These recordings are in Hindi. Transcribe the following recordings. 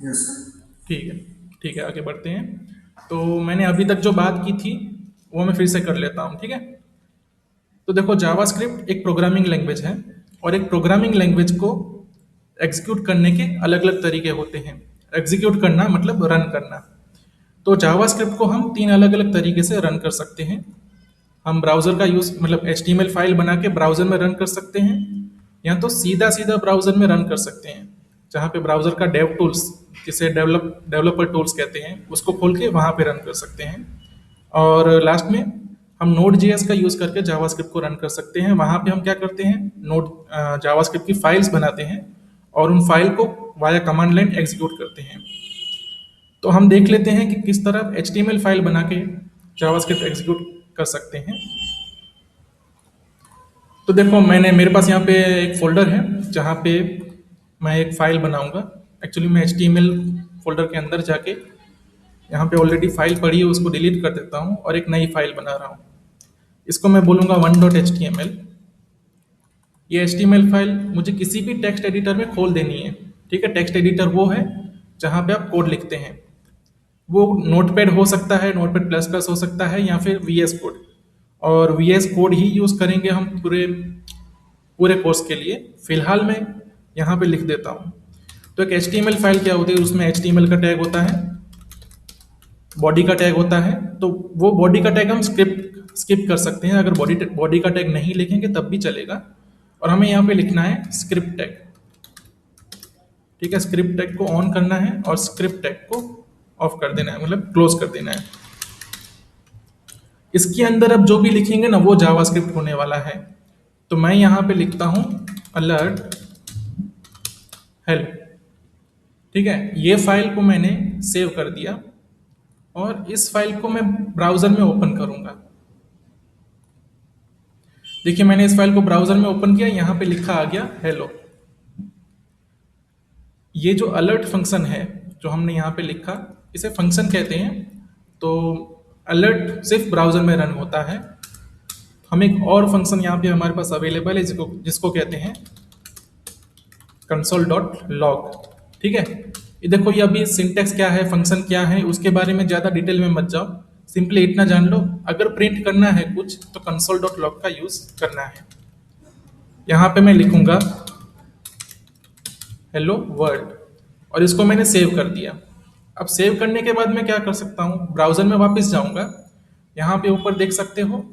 यस। ठीक है। ठीक है, आगे बढ़ते हैं। तो मैंने अभी तक जो बात की थी वो मैं फिर से कर लेता हूँ, ठीक है। तो देखो, जावास्क्रिप्ट एक प्रोग्रामिंग लैंग्वेज है, और एक प्रोग्रामिंग लैंग्वेज को एग्जीक्यूट करने के अलग अलग तरीके होते हैं। एग्जीक्यूट करना मतलब रन करना। तो जावास्क्रिप्ट को हम तीन अलग अलग तरीके से रन कर सकते हैं। हम ब्राउजर का यूज मतलब एचटीएमएल फाइल बना के ब्राउजर में रन कर सकते हैं, या तो सीधा सीधा ब्राउजर में रन कर सकते हैं, जहाँ पे ब्राउजर का डेव टूल्स, जिसे डेवलपर टूल्स कहते हैं, उसको खोल के वहाँ पे रन कर सकते हैं। और लास्ट में हम नोड जेएस का यूज करके जावास्क्रिप्ट को रन कर सकते हैं। वहाँ पे हम क्या करते हैं, नोड जावास्क्रिप्ट की फाइल्स बनाते हैं और उन फाइल को वाया कमांड लाइन एग्जीक्यूट करते हैं। तो हम देख लेते हैं कि किस तरह एचटीएमएल फाइल बना के जावास्क्रिप्ट एग्जीक्यूट कर सकते हैं। तो देखो, मेरे पास यहाँ पे एक फोल्डर है जहाँ पे मैं एक फाइल बनाऊंगा। एक्चुअली मैं HTML फोल्डर के अंदर जाके यहाँ पे ऑलरेडी फाइल पड़ी है उसको डिलीट कर देता हूँ और एक नई फाइल बना रहा हूँ। इसको मैं बोलूँगा 1.html। ये HTML फाइल मुझे किसी भी टेक्स्ट एडिटर में खोल देनी है। ठीक है, टेक्स्ट एडिटर वो है जहाँ पे आप कोड लिखते हैं। वो नोटपैड हो सकता है, नोटपैड प्लस प्लस हो सकता है, या फिर VS कोड। और VS कोड ही यूज़ करेंगे हम पूरे पूरे कोर्स के लिए। फिलहाल मैं यहाँ पे लिख देता हूँ। तो एक HTML फाइल क्या होती है, उसमें HTML का टैग होता है, बॉडी का टैग होता है। तो वो बॉडी का टैग हम स्किप कर सकते हैं, अगर बॉडी बॉडी का टैग नहीं लिखेंगे तब भी चलेगा। और हमें यहाँ पे लिखना है स्क्रिप्ट टैग। ठीक है, स्क्रिप्ट टैग को ऑन करना है और स्क्रिप्ट टैग को ऑफ कर देना है, मतलब क्लोज कर देना है। इसके अंदर अब जो भी लिखेंगे ना वो जावास्क्रिप्ट होने वाला है। तो मैं यहाँ पे लिखता हूँ अलर्ट हेल्प। ठीक है, ये फाइल को मैंने सेव कर दिया और इस फाइल को मैं ब्राउजर में ओपन करूंगा। देखिए, मैंने इस फाइल को ब्राउजर में ओपन किया, यहाँ पे लिखा आ गया हेलो। ये जो अलर्ट फंक्शन है जो हमने यहाँ पे लिखा, इसे फंक्शन कहते हैं। तो अलर्ट सिर्फ ब्राउजर में रन होता है। हम एक और फंक्शन यहाँ पे हमारे पास अवेलेबल है जिसको जिसको कहते हैं console.log। ठीक है, ये देखो, ये अभी सिंटेक्स क्या है, फंक्शन क्या है, उसके बारे में ज़्यादा डिटेल में मत जाओ। सिंपली इतना जान लो, अगर प्रिंट करना है कुछ तो console.log का यूज़ करना है। यहाँ पे मैं लिखूंगा हेलो वर्ल्ड, और इसको मैंने सेव कर दिया। अब सेव करने के बाद मैं क्या कर सकता हूँ, ब्राउजर में वापस जाऊंगा। यहाँ पे ऊपर देख सकते हो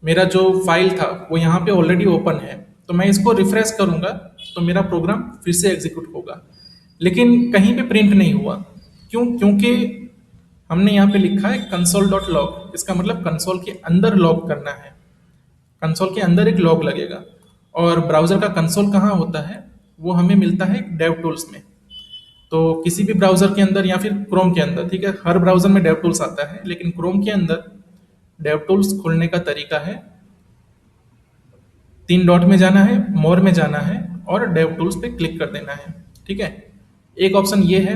मेरा जो फाइल था वो यहाँ पे ऑलरेडी ओपन है। तो मैं इसको रिफ्रेश करूंगा तो मेरा प्रोग्राम फिर से एग्जीक्यूट होगा, लेकिन कहीं पे प्रिंट नहीं हुआ। क्यों? क्योंकि हमने यहाँ पे लिखा है console.log। इसका मतलब कंसोल के अंदर लॉग करना है, कंसोल के अंदर एक लॉग लगेगा। और ब्राउजर का कंसोल कहाँ होता है, वो हमें मिलता है डेव टूल्स में। तो किसी भी ब्राउजर के अंदर या फिर क्रोम के अंदर, ठीक है, हर ब्राउजर में डेव टूल्स आता है, लेकिन क्रोम के अंदर डेव टूल्स खोलने का तरीका है, तीन डॉट में जाना है, मोर में जाना है और डेव टूल्स पे क्लिक कर देना है। ठीक है, एक ऑप्शन ये है।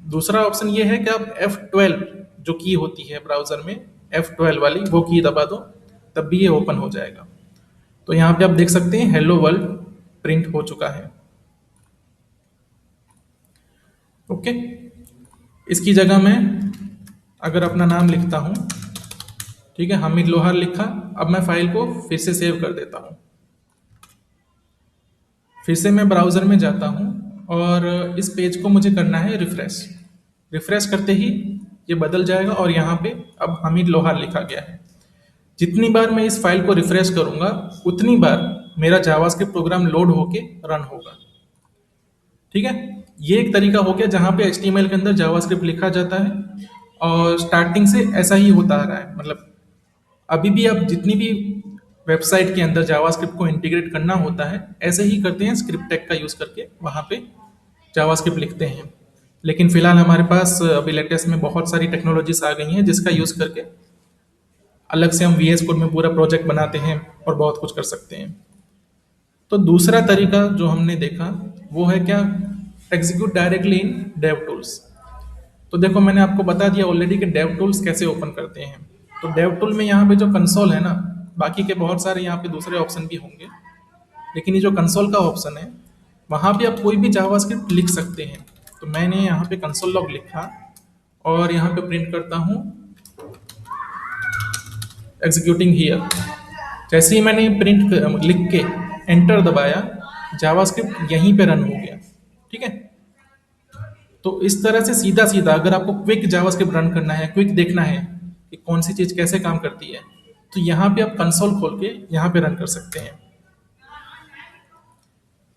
दूसरा ऑप्शन ये है कि आप F12 जो की होती है ब्राउजर में, F12 वाली वो की दबा दो, तब भी ये ओपन हो जाएगा। तो यहाँ पे आप देख सकते हैं हेलो वर्ल्ड प्रिंट हो चुका है। ओके, इसकी जगह मैं अगर अपना नाम लिखता हूँ, ठीक है, हामिद लोहार लिखा। अब मैं फाइल को फिर से सेव कर देता हूँ। फिर से मैं ब्राउज़र में जाता हूँ और इस पेज को मुझे करना है रिफ्रेश। रिफ्रेश करते ही ये बदल जाएगा और यहाँ पे अब हामिद लोहार लिखा गया है। जितनी बार मैं इस फाइल को रिफ्रेश करूँगा उतनी बार मेरा जावास्क्रिप्ट प्रोग्राम लोड होके रन होगा। ठीक है, ये एक तरीका हो गया जहाँ पे HTML के अंदर जावास्क्रिप्ट लिखा जाता है, और स्टार्टिंग से ऐसा ही होता आ रहा है। मतलब अभी भी आप जितनी भी वेबसाइट के अंदर जावास्क्रिप्ट को इंटीग्रेट करना होता है ऐसे ही करते हैं, स्क्रिप्ट टैग का यूज़ करके वहाँ पे जावास्क्रिप्ट लिखते हैं। लेकिन फिलहाल हमारे पास अभी लेटेस्ट में बहुत सारी टेक्नोलॉजीज आ गई हैं जिसका यूज़ करके अलग से हम VS कोड में पूरा प्रोजेक्ट बनाते हैं और बहुत कुछ कर सकते हैं। तो दूसरा तरीका जो हमने देखा वो है क्या, execute directly in dev tools. तो देखो, मैंने आपको बता दिया ऑलरेडी कि डेव टूल्स कैसे ओपन करते हैं। तो डेव टूल में यहाँ पे जो कंसोल है ना, बाकी के बहुत सारे यहाँ पे दूसरे ऑप्शन भी होंगे, लेकिन ये जो कंसोल का ऑप्शन है वहाँ पे आप कोई भी जावास्क्रिप्ट लिख सकते हैं। तो मैंने यहाँ पे कंसोल लॉग लिखा और यहाँ पे प्रिंट करता हूँ एग्जीक्यूटिंग हियर। जैसे ही मैंने प्रिंट लिख के एंटर दबाया, जावास्क्रिप्ट यहीं पे रन हो गया। ठीक है, तो इस तरह से सीधा सीधा अगर आपको क्विक जावास्क्रिप्ट रन करना है, क्विक देखना है कि कौन सी चीज कैसे काम करती है, तो यहाँ पे आप कंसोल खोल के यहाँ पे रन कर सकते हैं।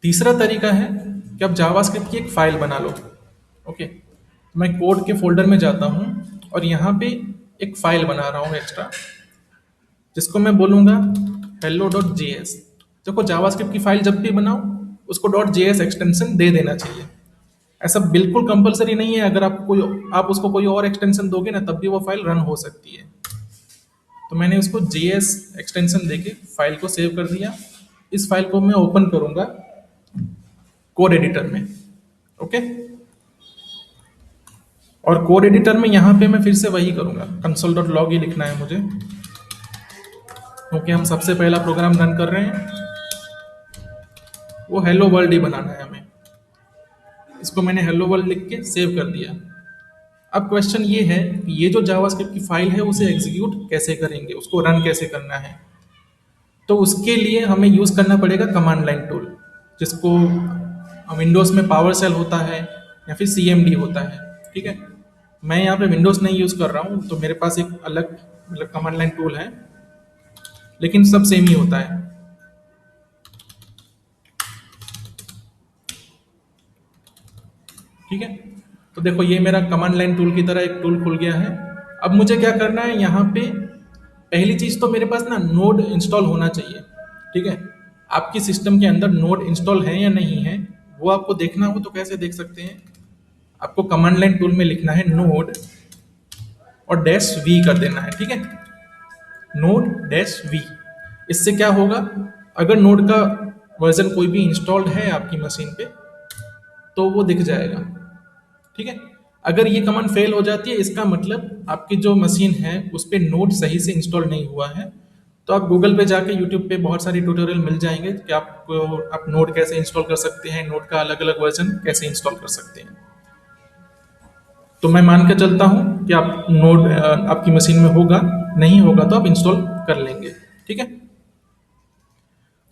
तीसरा तरीका है कि आप जावास्क्रिप्ट की एक फाइल बना लो। ओके, मैं कोड के फोल्डर में जाता हूँ और यहाँ पे एक फाइल बना रहा हूँ एक्स्ट्रा, जिसको मैं बोलूँगा hello.js। देखो, जावास्क्रिप्ट की फाइल जब भी बनाओ उसको .js एक्सटेंशन दे देना चाहिए। ऐसा बिल्कुल कंपलसरी नहीं है, अगर आप उसको कोई और एक्सटेंशन दोगे ना तब भी वो फाइल रन हो सकती है। तो मैंने उसको JS एक्सटेंशन देके फाइल को सेव कर दिया। इस फाइल को मैं ओपन करूंगा कोड एडिटर में। ओके, और कोड एडिटर में यहाँ पे मैं फिर से वही करूंगा, console.log ही लिखना है मुझे, क्योंकि हम सबसे पहला प्रोग्राम रन कर रहे हैं, वो हेलो वर्ल्ड ही बनाना है हमें। इसको मैंने हेलो वर्ल्ड लिख के सेव कर दिया। अब क्वेश्चन ये है कि ये जो जावास्क्रिप्ट की फाइल है उसे एग्जीक्यूट कैसे करेंगे, उसको रन कैसे करना है। तो उसके लिए हमें यूज करना पड़ेगा कमांड लाइन टूल, जिसको विंडोज में पावर शेल होता है या फिर CMD होता है। ठीक है, मैं यहाँ पे विंडोज नहीं यूज कर रहा हूँ, तो मेरे पास एक अलग मतलब कमांड लाइन टूल है, लेकिन सब सेम ही होता है। ठीक है, तो देखो ये मेरा कमांड लाइन टूल की तरह एक टूल खुल गया है। अब मुझे क्या करना है, यहाँ पे पहली चीज तो मेरे पास ना नोड इंस्टॉल होना चाहिए। ठीक है, आपकी सिस्टम के अंदर नोड इंस्टॉल है या नहीं है वो आपको देखना हो तो कैसे देख सकते हैं, आपको कमांड लाइन टूल में लिखना है नोड और -v कर देना है। ठीक है, नोड -v। इससे क्या होगा, अगर नोड का वर्जन कोई भी इंस्टॉल्ड है आपकी मशीन पे तो वो दिख जाएगा। ठीक है, अगर ये कमांड फेल हो जाती है इसका मतलब आपकी जो मशीन है उस पर नोड सही से इंस्टॉल नहीं हुआ है। तो आप गूगल पे जाके यूट्यूब पे बहुत सारी ट्यूटोरियल मिल जाएंगे कि आप नोड कैसे इंस्टॉल कर सकते हैं, नोड का अलग अलग वर्जन कैसे इंस्टॉल कर सकते हैं। तो मैं मान के चलता हूं कि आप नोड आपकी मशीन में होगा, नहीं होगा तो आप इंस्टॉल कर लेंगे। ठीक है,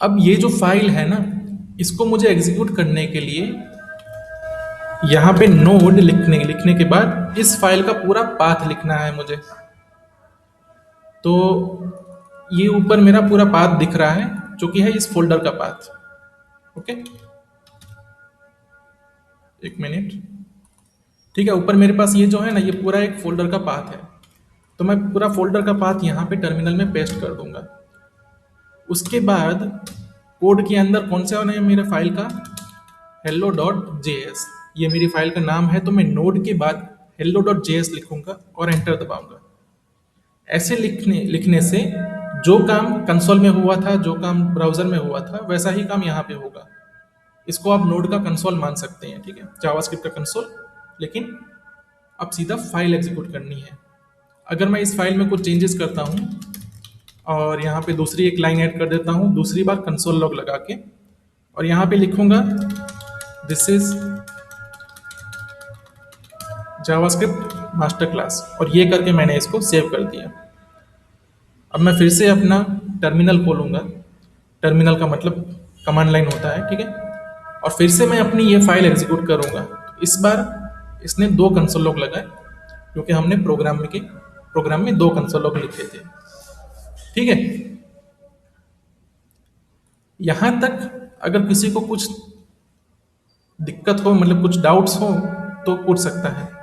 अब ये जो फाइल है ना, इसको मुझे एग्जीक्यूट करने के लिए यहाँ पे नोड लिखने के बाद इस फाइल का पूरा पाथ लिखना है मुझे। तो ये ऊपर मेरा पूरा पाथ दिख रहा है जो कि है इस फोल्डर का पाथ। ओके, एक मिनट। ठीक है, ऊपर मेरे पास ये जो है ना, ये पूरा एक फोल्डर का पाथ है। तो मैं पूरा फोल्डर का पाथ यहाँ पे टर्मिनल में पेस्ट कर दूंगा। उसके बाद कोड के अंदर कौन सा है मेरे फाइल का, hello.js, ये मेरी फाइल का नाम है। तो मैं नोड के बाद hello.js लिखूंगा और एंटर दबाऊंगा। ऐसे लिखने से जो काम कंसोल में हुआ था, जो काम ब्राउजर में हुआ था, वैसा ही काम यहाँ पे होगा। इसको आप नोड का कंसोल मान सकते हैं। ठीक है, जावास्क्रिप्ट का कंसोल, लेकिन अब सीधा फाइल एग्जीक्यूट करनी है। अगर मैं इस फाइल में कुछ चेंजेस करता हूँ और यहाँ पे दूसरी एक लाइन ऐड कर देता हूँ, दूसरी बार कंसोल लॉग लगा के, और यहाँ पे लिखूंगा this is JavaScript master class, और ये करके मैंने इसको सेव कर दिया। अब मैं फिर से अपना टर्मिनल खोलूंगा। टर्मिनल का मतलब कमांड लाइन होता है। ठीक है, और फिर से मैं अपनी ये फाइल एग्जीक्यूट करूंगा। इस बार इसने 2 कंसोल लॉग लगाए, क्योंकि हमने प्रोग्राम में 2 कंसोल लॉग लिखे थे। ठीक है, यहां तक अगर किसी को कुछ दिक्कत हो, मतलब कुछ डाउट्स हो, तो पूछ सकता है।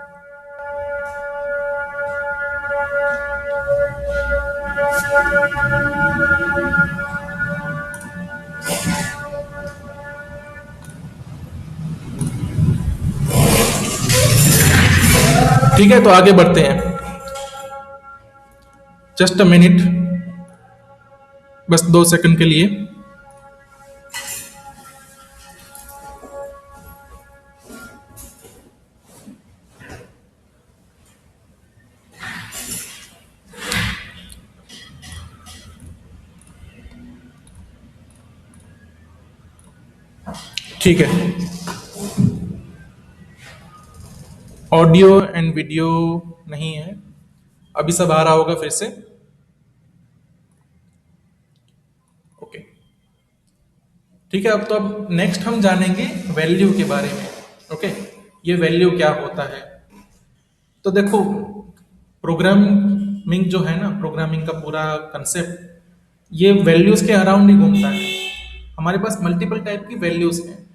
ठीक है, तो आगे बढ़ते हैं। जस्ट अ मिनट, बस 2 सेकंड के लिए। ठीक है, ऑडियो एंड वीडियो नहीं है। अभी सब आ रहा होगा फिर से। ओके, ठीक है। अब नेक्स्ट हम जानेंगे वैल्यू के बारे में। ओके, ये वैल्यू क्या होता है? तो देखो, प्रोग्रामिंग जो है ना, प्रोग्रामिंग का पूरा कंसेप्ट ये वैल्यूज के अराउंड ही घूमता है। हमारे पास मल्टीपल टाइप की वैल्यूज हैं।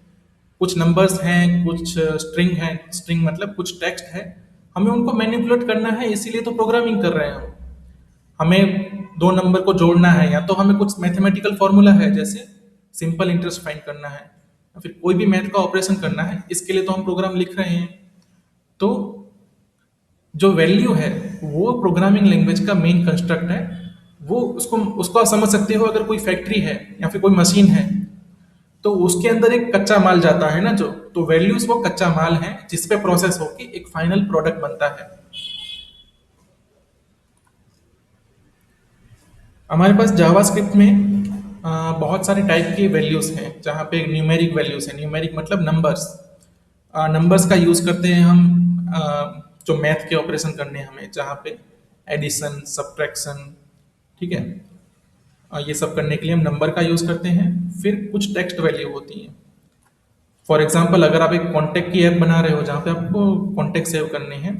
कुछ नंबर्स हैं, कुछ स्ट्रिंग है। स्ट्रिंग मतलब कुछ टेक्स्ट है, हमें उनको मैनिपुलेट करना है, इसीलिए तो प्रोग्रामिंग कर रहे हैं हम। हमें दो नंबर को जोड़ना है, या तो हमें कुछ मैथमेटिकल फॉर्मूला है, जैसे सिंपल इंटरेस्ट फाइंड करना है, या फिर कोई भी मैथ का ऑपरेशन करना है, इसके लिए तो हम प्रोग्राम लिख रहे हैं। तो जो वैल्यू है वो प्रोग्रामिंग लैंग्वेज का मेन कंस्ट्रक्ट है। वो उसको उसको आप समझ सकते हो, अगर कोई फैक्ट्री है या फिर कोई मशीन है, तो उसके अंदर एक कच्चा माल जाता है ना, जो तो वैल्यूज वो कच्चा माल है जिस पे प्रोसेस होके एक फाइनल प्रोडक्ट बनता है। हमारे पास जावास्क्रिप्ट में बहुत सारे टाइप के वैल्यूज हैं, जहाँ पे न्यूमेरिक वैल्यूज है। न्यूमेरिक मतलब नंबर्स। नंबर्स का यूज करते हैं हम जो मैथ के ऑपरेशन करने हैं हमें, जहाँ पे एडिशन, सब्ट्रैक्शन, ठीक है। ये सब करने के लिए हम नंबर का यूज करते हैं। फिर कुछ टेक्स्ट वैल्यू होती हैं। फॉर एग्जाम्पल, अगर आप एक कॉन्टेक्ट की ऐप बना रहे हो जहाँ पे आपको कॉन्टेक्ट सेव करने हैं,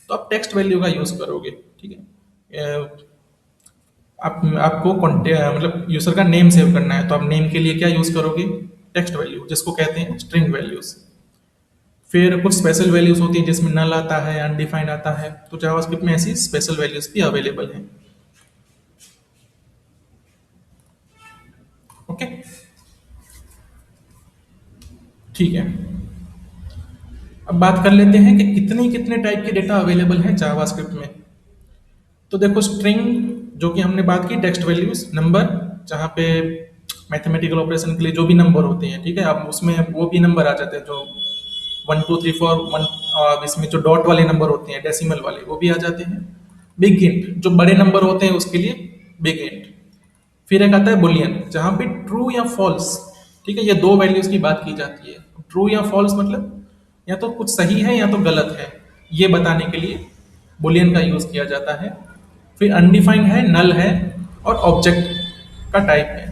तो आप टेक्स्ट वैल्यू का यूज करोगे, ठीक है। आपको मतलब यूजर का नेम सेव करना है, तो आप नेम के लिए क्या यूज करोगे? टेक्स्ट वैल्यू, जिसको कहते हैं स्ट्रिंग वैल्यूज। फिर कुछ स्पेशल वैल्यूज होती हैं जिसमें नल आता है, अनडिफाइंड आता है। तो जावास्क्रिप्ट में ऐसी स्पेशल वैल्यूज भी अवेलेबल हैं। ओके, ठीक है। अब बात कर लेते हैं कि कितने कितने टाइप के डेटा अवेलेबल हैं जावास्क्रिप्ट में। तो देखो, स्ट्रिंग जो कि हमने बात की, टेक्स्ट वैल्यूज, नंबर जहाँ पे मैथमेटिकल ऑपरेशन के लिए जो भी नंबर होते हैं, ठीक है, अब उसमें वो भी नंबर आ जाते हैं जो 1 2 3 4 1। इसमें जो डॉट वाले नंबर होते हैं, डेसिमल वाले, वो भी आ जाते हैं। बिग इंट जो बड़े नंबर होते हैं उसके लिए बिग इंट। फिर एक आता है बुलियन, जहाँ पे ट्रू या फॉल्स, ठीक है, ये दो वैल्यूज की बात की जाती है। ट्रू या फॉल्स मतलब या तो कुछ सही है या तो गलत है, ये बताने के लिए बुलियन का यूज किया जाता है। फिर अनडिफाइंड है, नल है, और ऑब्जेक्ट का टाइप है।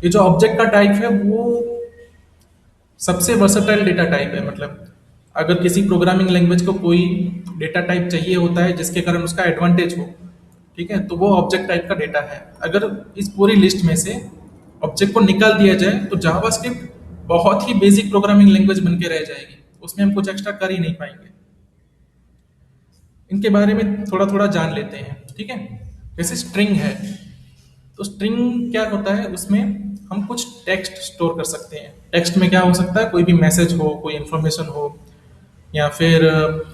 ये जो ऑब्जेक्ट का टाइप है वो सबसे वर्सटाइल डेटा टाइप है। मतलब अगर किसी प्रोग्रामिंग लैंग्वेज को कोई डेटा टाइप चाहिए होता है जिसके कारण उसका एडवांटेज हो, ठीक है, तो वो ऑब्जेक्ट टाइप का डेटा है। अगर इस पूरी लिस्ट में से ऑब्जेक्ट को निकाल दिया जाए तो जावास्क्रिप्ट बहुत ही बेसिक प्रोग्रामिंग लैंग्वेज बन के रह जाएगी, उसमें हम कुछ एक्स्ट्रा कर ही नहीं पाएंगे। इनके बारे में थोड़ा थोड़ा जान लेते हैं, ठीक है। जैसे स्ट्रिंग है, तो स्ट्रिंग क्या होता है, उसमें हम कुछ टेक्स्ट स्टोर कर सकते हैं। टेक्स्ट में क्या हो सकता है, कोई भी मैसेज हो, कोई इंफॉर्मेशन हो, या फिर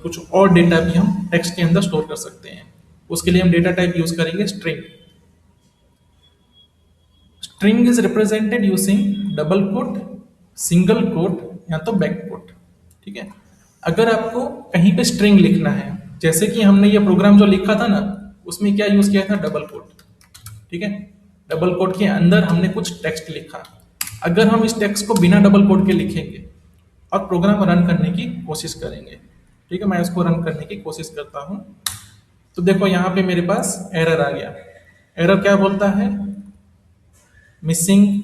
कुछ और डेटा भी हम टेक्स्ट के अंदर स्टोर कर सकते हैं। उसके लिए हम डेटा टाइप यूज करेंगे string. String is represented using double quote, single quote, या तो बैक कोट, ठीक है। अगर आपको कहीं पे स्ट्रिंग लिखना है, जैसे कि हमने ये प्रोग्राम जो लिखा था ना, उसमें क्या यूज किया था, डबल कोट, ठीक है। डबल कोट के अंदर हमने कुछ टेक्स्ट लिखा। अगर हम इस टेक्स्ट को बिना डबल कोट के लिखेंगे और प्रोग्राम रन करने की कोशिश करेंगे, ठीक है, मैं इसको रन करने की कोशिश करता हूं, तो देखो यहाँ पे मेरे पास एरर आ गया। एरर क्या बोलता है, missing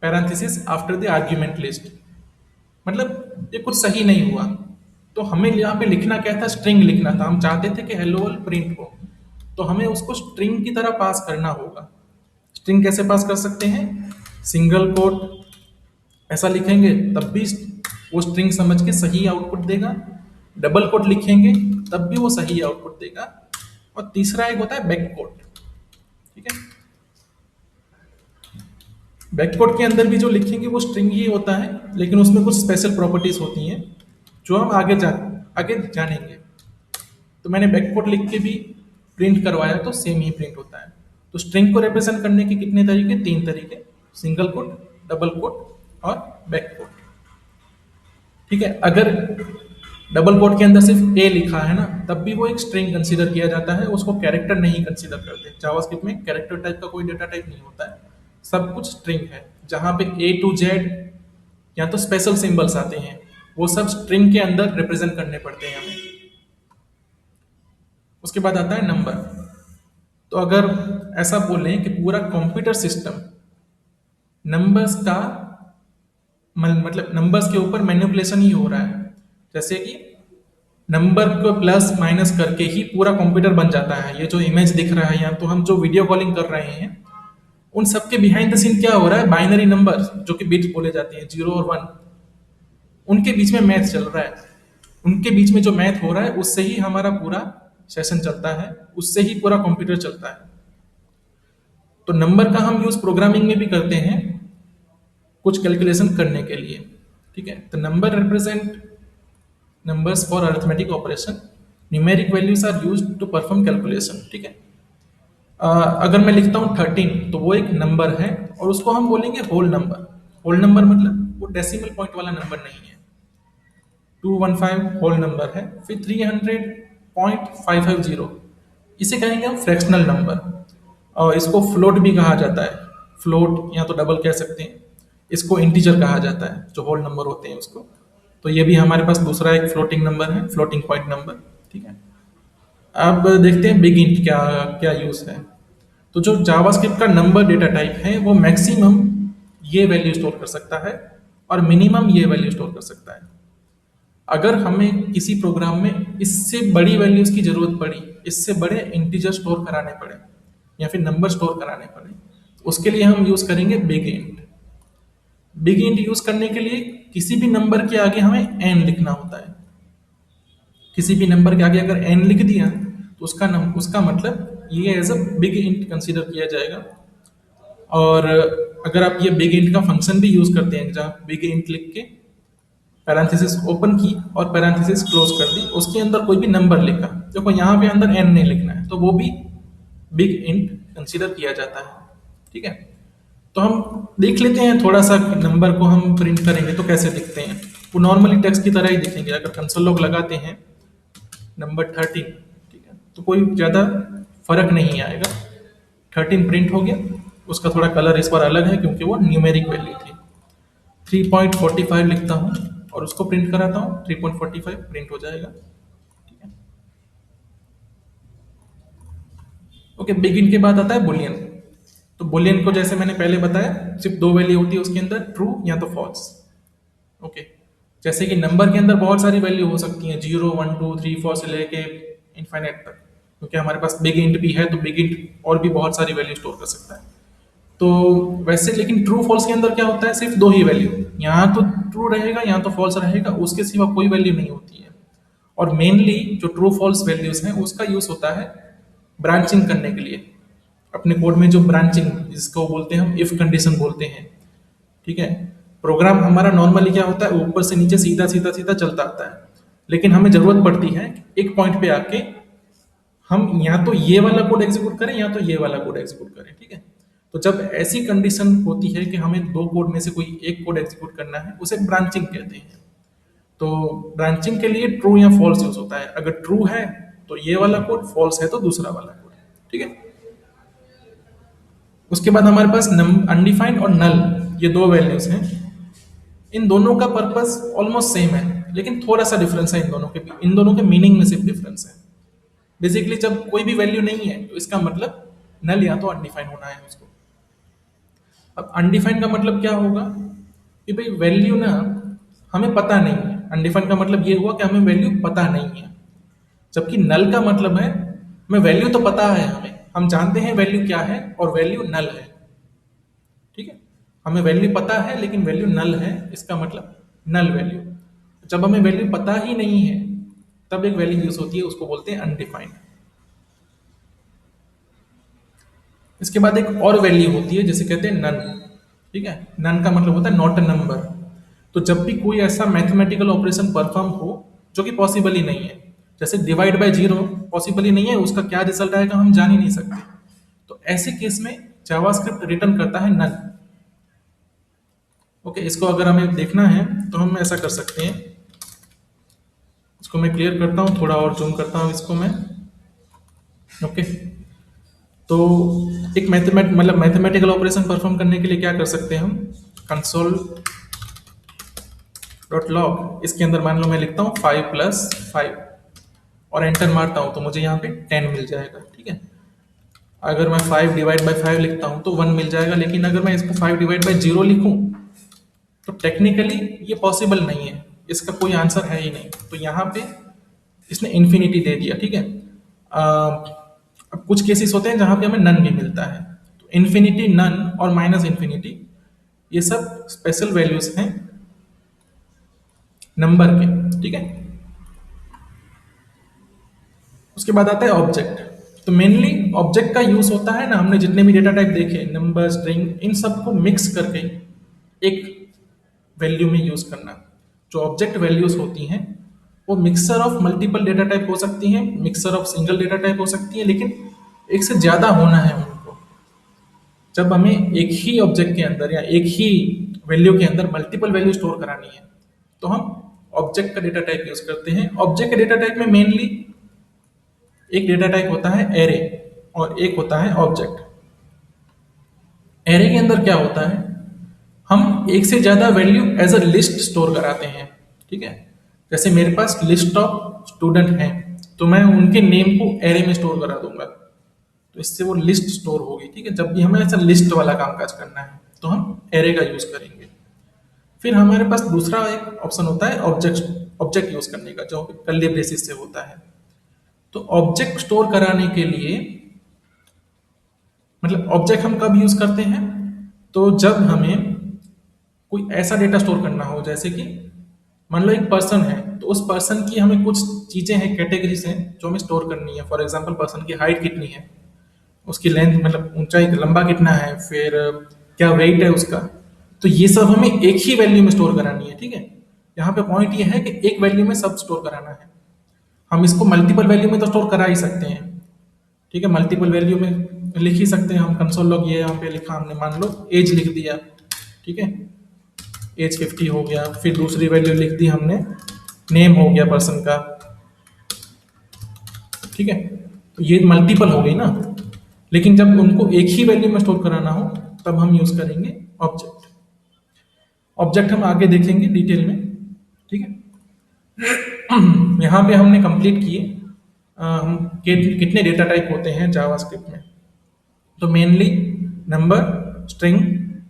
parenthesis after the argument list. मतलब ये कुछ सही नहीं हुआ। तो हमें यहाँ पे लिखना क्या था, स्ट्रिंग लिखना था। हम चाहते थे कि हेलो वर्ल्ड प्रिंट हो, तो हमें उसको स्ट्रिंग की तरह पास करना होगा। स्ट्रिंग कैसे पास कर सकते हैं, सिंगल कोट ऐसा लिखेंगे तब भी वो स्ट्रिंग समझ के सही आउटपुट देगा। डबल कोट लिखेंगे तब भी वो सही आउटपुट देगा। और तीसरा एक होता है बैक कोट, ठीक है। बैककोड के अंदर भी जो लिखेंगे वो स्ट्रिंग ही होता है, लेकिन उसमें कुछ स्पेशल प्रॉपर्टीज होती हैं जो हम आगे जानेंगे। तो मैंने बैककोड लिख के भी प्रिंट करवाया तो सेम ही प्रिंट होता है। तो स्ट्रिंग को रिप्रेजेंट करने के कितने तरीके, 3 तरीके, सिंगल कोट, डबल कोट और बैक कोट, ठीक है। अगर डबल कोट के अंदर सिर्फ ए लिखा है ना, तब भी वो एक स्ट्रिंग कंसीडर किया जाता है, उसको कैरेक्टर नहीं कंसीडर करते। जावास्क्रिप्ट में कैरेक्टर टाइप का कोई डेटा टाइप नहीं होता है, सब कुछ स्ट्रिंग है। जहां पे A to Z या तो स्पेशल सिंबल्स आते हैं, वो सब स्ट्रिंग के अंदर रिप्रेजेंट करने पड़ते हैं हमें। उसके बाद आता है नंबर। तो अगर ऐसा बोलें कि पूरा कंप्यूटर सिस्टम नंबर्स का मतलब नंबर्स के ऊपर मैनिपुलेशन ही हो रहा है, जैसे कि नंबर को प्लस माइनस करके ही पूरा कंप्यूटर बन जाता है। ये जो इमेज दिख रहा है या तो हम जो वीडियो कॉलिंग कर रहे हैं, उन सबके बिहाइंड द सीन क्या हो रहा है, बाइनरी नंबर जो कि बिट्स बोले जाते हैं 0 और 1, उनके बीच में मैथ चल रहा है। उनके बीच में जो मैथ हो रहा है उससे ही हमारा पूरा सेशन चलता है, उससे ही पूरा कंप्यूटर चलता है। तो नंबर का हम यूज प्रोग्रामिंग में भी करते हैं कुछ कैलकुलेशन करने के लिए। ठीक है, तो number represent numbers for arithmetic operation, numeric values are used to perform calculation। ठीक है, अगर मैं लिखता हूँ 13 तो वो एक नंबर है और उसको हम बोलेंगे होल नंबर। होल नंबर मतलब वो डेसिमल पॉइंट वाला नंबर नहीं है। 215 होल नंबर है, फिर 300.550 इसे कहेंगे हम फ्रैक्शनल नंबर, और इसको फ्लोट भी कहा जाता है। फ्लोट या तो डबल कह सकते हैं, इसको इंटीजर कहा जाता है जो होल नंबर होते हैं उसको। तो ये भी हमारे पास दूसरा एक फ्लोटिंग नंबर है, फ्लोटिंग पॉइंट नंबर। ठीक है, अब देखते हैं बिग इंट क्या क्या यूज है। तो जो जावास्क्रिप्ट का नंबर डेटा टाइप है वो मैक्सिमम ये वैल्यू स्टोर कर सकता है और मिनिमम ये वैल्यू स्टोर कर सकता है। अगर हमें किसी प्रोग्राम में इससे बड़ी वैल्यूज की जरूरत पड़ी, इससे बड़े इंटीजर स्टोर कराने पड़े या फिर नंबर स्टोर कराने पड़े, तो उसके लिए हम यूज करेंगे big int. Big int use करने के लिए किसी भी नंबर के आगे हमें एन लिखना होता है। किसी भी नंबर के आगे अगर एन लिख दिया तो उसका मतलब ये as a big int consider किया जाएगा। और अगर आप ये बिग इंट का फंक्शन भी यूज करते हैं, जहाँ बिग इंट लिख के पैरेंथेसिस ओपन की और पैरेंथेसिस क्लोज कर दी, उसके अंदर कोई भी नंबर लिखा, देखो यहाँ पे अंदर एन नहीं लिखना है, तो वो भी बिग इंट कंसीडर किया जाता है। ठीक है, तो हम देख लेते हैं थोड़ा सा नंबर को हम प्रिंट करेंगे तो कैसे दिखते हैं। वो नॉर्मली टेक्स्ट की तरह ही दिखेंगे। अगर कंसोल लॉग लगाते हैं नंबर 13, ठीक है, तो कोई ज़्यादा फर्क नहीं आएगा। 13 प्रिंट हो गया, उसका थोड़ा कलर इस बार अलग है क्योंकि वो न्यूमेरिक वैल्यू थी। 3.45 लिखता हूँ और उसको प्रिंट कराता हूँ, 3.45 प्रिंट हो जाएगा। ठीक है, ओके। बिगिन के बाद आता है बुलियन। तो बुलियन को जैसे मैंने पहले बताया, सिर्फ दो वैल्यू होती है उसके अंदर, ट्रू या तो फॉल्स। ओके, जैसे कि नंबर के अंदर बहुत सारी वैल्यू हो सकती हैं, 0 1 2 3 4 से लेके इनफाइनाइट तक, क्योंकि हमारे पास बिग इंट भी है तो बिग इंट और भी बहुत सारी वैल्यू स्टोर कर सकता है। तो वैसे लेकिन ट्रू फॉल्स के अंदर क्या होता है, सिर्फ दो ही वैल्यू, यहाँ तो ट्रू रहेगा यहाँ तो फॉल्स रहेगा, उसके सिवा कोई वैल्यू नहीं होती है। और मेनली जो ट्रू फॉल्स वैल्यूज हैं उसका यूज होता है ब्रांचिंग करने के लिए। अपने कोड में जो ब्रांचिंग, जिसको बोलते हैं हम इफ कंडीशन बोलते हैं। ठीक है, प्रोग्राम हमारा नॉर्मली क्या होता है, ऊपर से नीचे सीधा सीधा सीधा चलता आता है, लेकिन हमें जरूरत पड़ती है एक पॉइंट पे आके हम या तो ये वाला कोड एग्जीक्यूट करें या तो ये वाला कोड एग्जीक्यूट करें। ठीक है, तो जब ऐसी कंडीशन होती है कि हमें दो कोड में से कोई एक कोड एग्जीक्यूट करना है, उसे ब्रांचिंग कहते हैं। तो ब्रांचिंग के लिए ट्रू या फॉल्स यूज होता है। अगर ट्रू है तो ये वाला कोड, फॉल्स है तो दूसरा वाला कोड। ठीक है, उसके बाद हमारे पास अनडिफाइंड और नल, ये दो वैल्यूज हैं। इन दोनों का पर्पस ऑलमोस्ट सेम है, लेकिन थोड़ा सा डिफरेंस है इन दोनों के मीनिंग में सिर्फ डिफरेंस है। बेसिकली जब कोई भी वैल्यू नहीं है तो इसका मतलब नल या तो अनडिफाइंड होना है उसको। अब अनडिफाइंड का मतलब क्या होगा कि भाई वैल्यू ना हमें पता नहीं है। अनडिफाइंड का मतलब ये हुआ कि हमें वैल्यू पता नहीं है, जबकि नल का मतलब है हमें वैल्यू तो पता है, हम जानते हैं वैल्यू क्या है और वैल्यू नल है। ठीक है, हमें वैल्यू पता है लेकिन वैल्यू नल है, इसका मतलब नल वैल्यू। जब हमें वैल्यू पता ही नहीं है तब एक वैल्यू यूज होती है, उसको बोलते हैं अनडिफाइंड। इसके बाद एक और वैल्यू होती है जिसे कहते हैं नन। ठीक है, नन का मतलब होता है नॉट अ नंबर। तो जब भी कोई ऐसा मैथमेटिकल ऑपरेशन परफॉर्म हो जो कि पॉसिबल ही नहीं है, जैसे डिवाइड बाय जीरो पॉसिबल ही नहीं है, उसका क्या रिजल्ट आएगा हम जान ही नहीं सकते, तो ऐसे केस में जावास्क्रिप्ट रिटर्न करता है नन। ओके, इसको अगर हमें देखना है तो हम ऐसा कर सकते हैं। इसको मैं क्लियर करता हूँ, थोड़ा और जूम करता हूँ इसको मैं। ओके, तो एक मैथमेटिकल ऑपरेशन परफॉर्म करने के लिए क्या कर सकते हैं हम, कंसोल डॉट लॉग, इसके अंदर मान लो मैं लिखता हूँ 5+5 और एंटर मारता हूँ तो मुझे यहाँ पे 10 मिल जाएगा। ठीक है, अगर मैं 5/5 लिखता हूँ तो 1 मिल जाएगा, लेकिन अगर मैं इसको 5/0 लिखूँ तो टेक्निकली ये पॉसिबल नहीं है, इसका कोई आंसर है ही नहीं। तो यहाँ पे इसने इन्फिनिटी दे दिया। ठीक है, अब कुछ केसेस होते हैं जहाँ पे हमें नन भी मिलता है, तो इन्फिनिटी, नन और माइनस इन्फिनिटी ये सब स्पेशल वैल्यूज हैं नंबर के। ठीक है, उसके बाद आता है ऑब्जेक्ट। तो मेनली ऑब्जेक्ट का यूज होता है ना, हमने जितने भी डेटा टाइप देखे, नंबर, स्ट्रिंग, इन सबको मिक्स करके एक वैल्यू में यूज करना। जो ऑब्जेक्ट वैल्यूज होती हैं वो mixer of multiple data type हो सकती हैं, mixer of single data type हो सकती है, लेकिन एक से ज्यादा होना है उनको। जब हमें एक ही ऑब्जेक्ट के अंदर या एक ही वैल्यू के अंदर मल्टीपल वैल्यू स्टोर करानी है तो हम ऑब्जेक्ट का डेटा टाइप यूज करते हैं। ऑब्जेक्ट के डेटा टाइप में मेनली एक डेटा टाइप होता है एरे और एक होता है ऑब्जेक्ट। एरे के अंदर क्या होता है, हम एक से ज्यादा value as a list store कराते हैं। ठीक है, जैसे मेरे पास लिस्ट ऑफ स्टूडेंट हैं तो मैं उनके नेम को एरे में स्टोर करा दूंगा, तो इससे वो लिस्ट स्टोर होगी। ठीक है, जब भी हमें ऐसा लिस्ट वाला कामकाज करना है तो हम एरे का यूज करेंगे। फिर हमारे पास दूसरा एक ऑप्शन होता है ऑब्जेक्ट ऑब्जेक्ट यूज करने का, जो कर्ली ब्रेसिस से होता है। तो ऑब्जेक्ट स्टोर कराने के लिए, मतलब ऑब्जेक्ट हम कब यूज करते हैं, तो जब हमें कोई ऐसा डेटा स्टोर करना हो, जैसे कि मान लो एक पर्सन है तो उस पर्सन की हमें कुछ चीजें हैं, कैटेगरीज हैं जो हमें स्टोर करनी है। फॉर एग्जांपल पर्सन की हाइट कितनी है, उसकी लेंथ मतलब ऊंचाई लंबा कितना है, फिर क्या वेट है उसका, तो ये सब हमें एक ही वैल्यू में स्टोर करानी है। ठीक है, यहाँ पे पॉइंट ये है कि एक वैल्यू में सब स्टोर कराना है। हम इसको मल्टीपल वैल्यू में तो स्टोर करा ही सकते हैं। ठीक है, मल्टीपल वैल्यू में लिख ही सकते हैं हम। कंसोल लॉग ये यहाँ पे लिखा हमने, मान लो एज लिख दिया। ठीक है, एज 50 हो गया, फिर दूसरी वैल्यू लिख दी हमने, नेम हो गया पर्सन का। ठीक है, तो ये मल्टीपल हो गई ना, लेकिन जब उनको एक ही वैल्यू में स्टोर कराना हो तब हम यूज करेंगे ऑब्जेक्ट। ऑब्जेक्ट हम आगे देखेंगे डिटेल में। ठीक है, यहाँ पे हमने कंप्लीट किए हम कितने डेटा टाइप होते हैं जावास्क्रिप्ट में। तो mainly number, string,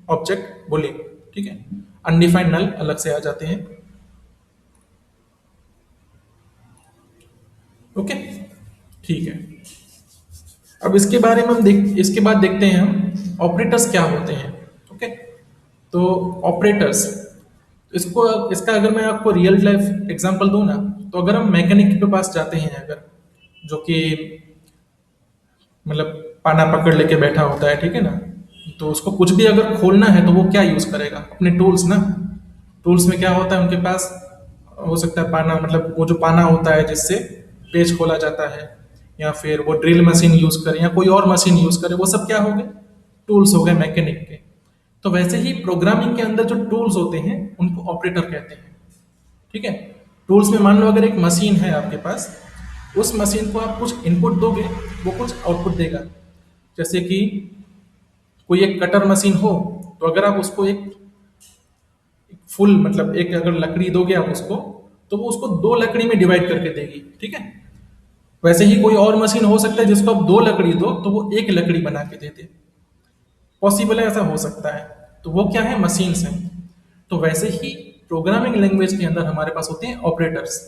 object, Boolean. ठीक है, अनडिफाइंड नल अलग से आ जाते हैं। ओके, ठीक है। अब इसके बारे में इसके बाद देखते हैं हम ऑपरेटर्स क्या होते हैं। ओके, तो ऑपरेटर्स, इसको इसका अगर मैं आपको रियल लाइफ एग्जांपल दूं ना, तो अगर हम मैकेनिक के पास जाते हैं, अगर जो कि मतलब पाना पकड़ लेके बैठा होता है, ठीक है ना, तो उसको कुछ भी अगर खोलना है तो वो क्या यूज करेगा, अपने टूल्स ना। टूल्स में क्या होता है उनके पास, हो सकता है पाना, मतलब वो जो पाना होता है जिससे पेज खोला जाता है, या फिर वो ड्रिल मशीन यूज करे या कोई और मशीन यूज करे, वो सब क्या हो गए, टूल्स हो गए मैकेनिक के। तो वैसे ही प्रोग्रामिंग के अंदर जो टूल्स होते हैं उनको ऑपरेटर कहते हैं। ठीक है, टूल्स में मान लो अगर एक मशीन है आपके पास, उस मशीन को आप कुछ इनपुट दोगे, वो कुछ आउटपुट देगा। जैसे कि कोई एक कटर मशीन हो, तो अगर आप उसको एक फुल, मतलब एक अगर लकड़ी दोगे आप उसको, तो वो उसको दो लकड़ी में डिवाइड करके देगी। ठीक है, वैसे ही कोई और मशीन हो सकता है जिसको आप दो लकड़ी दो तो वो एक लकड़ी बना के दे दे। पॉसिबल है, ऐसा हो सकता है। तो वो क्या है, मशीन्स हैं। तो वैसे ही प्रोग्रामिंग लैंग्वेज के अंदर हमारे पास होते हैं ऑपरेटर्स।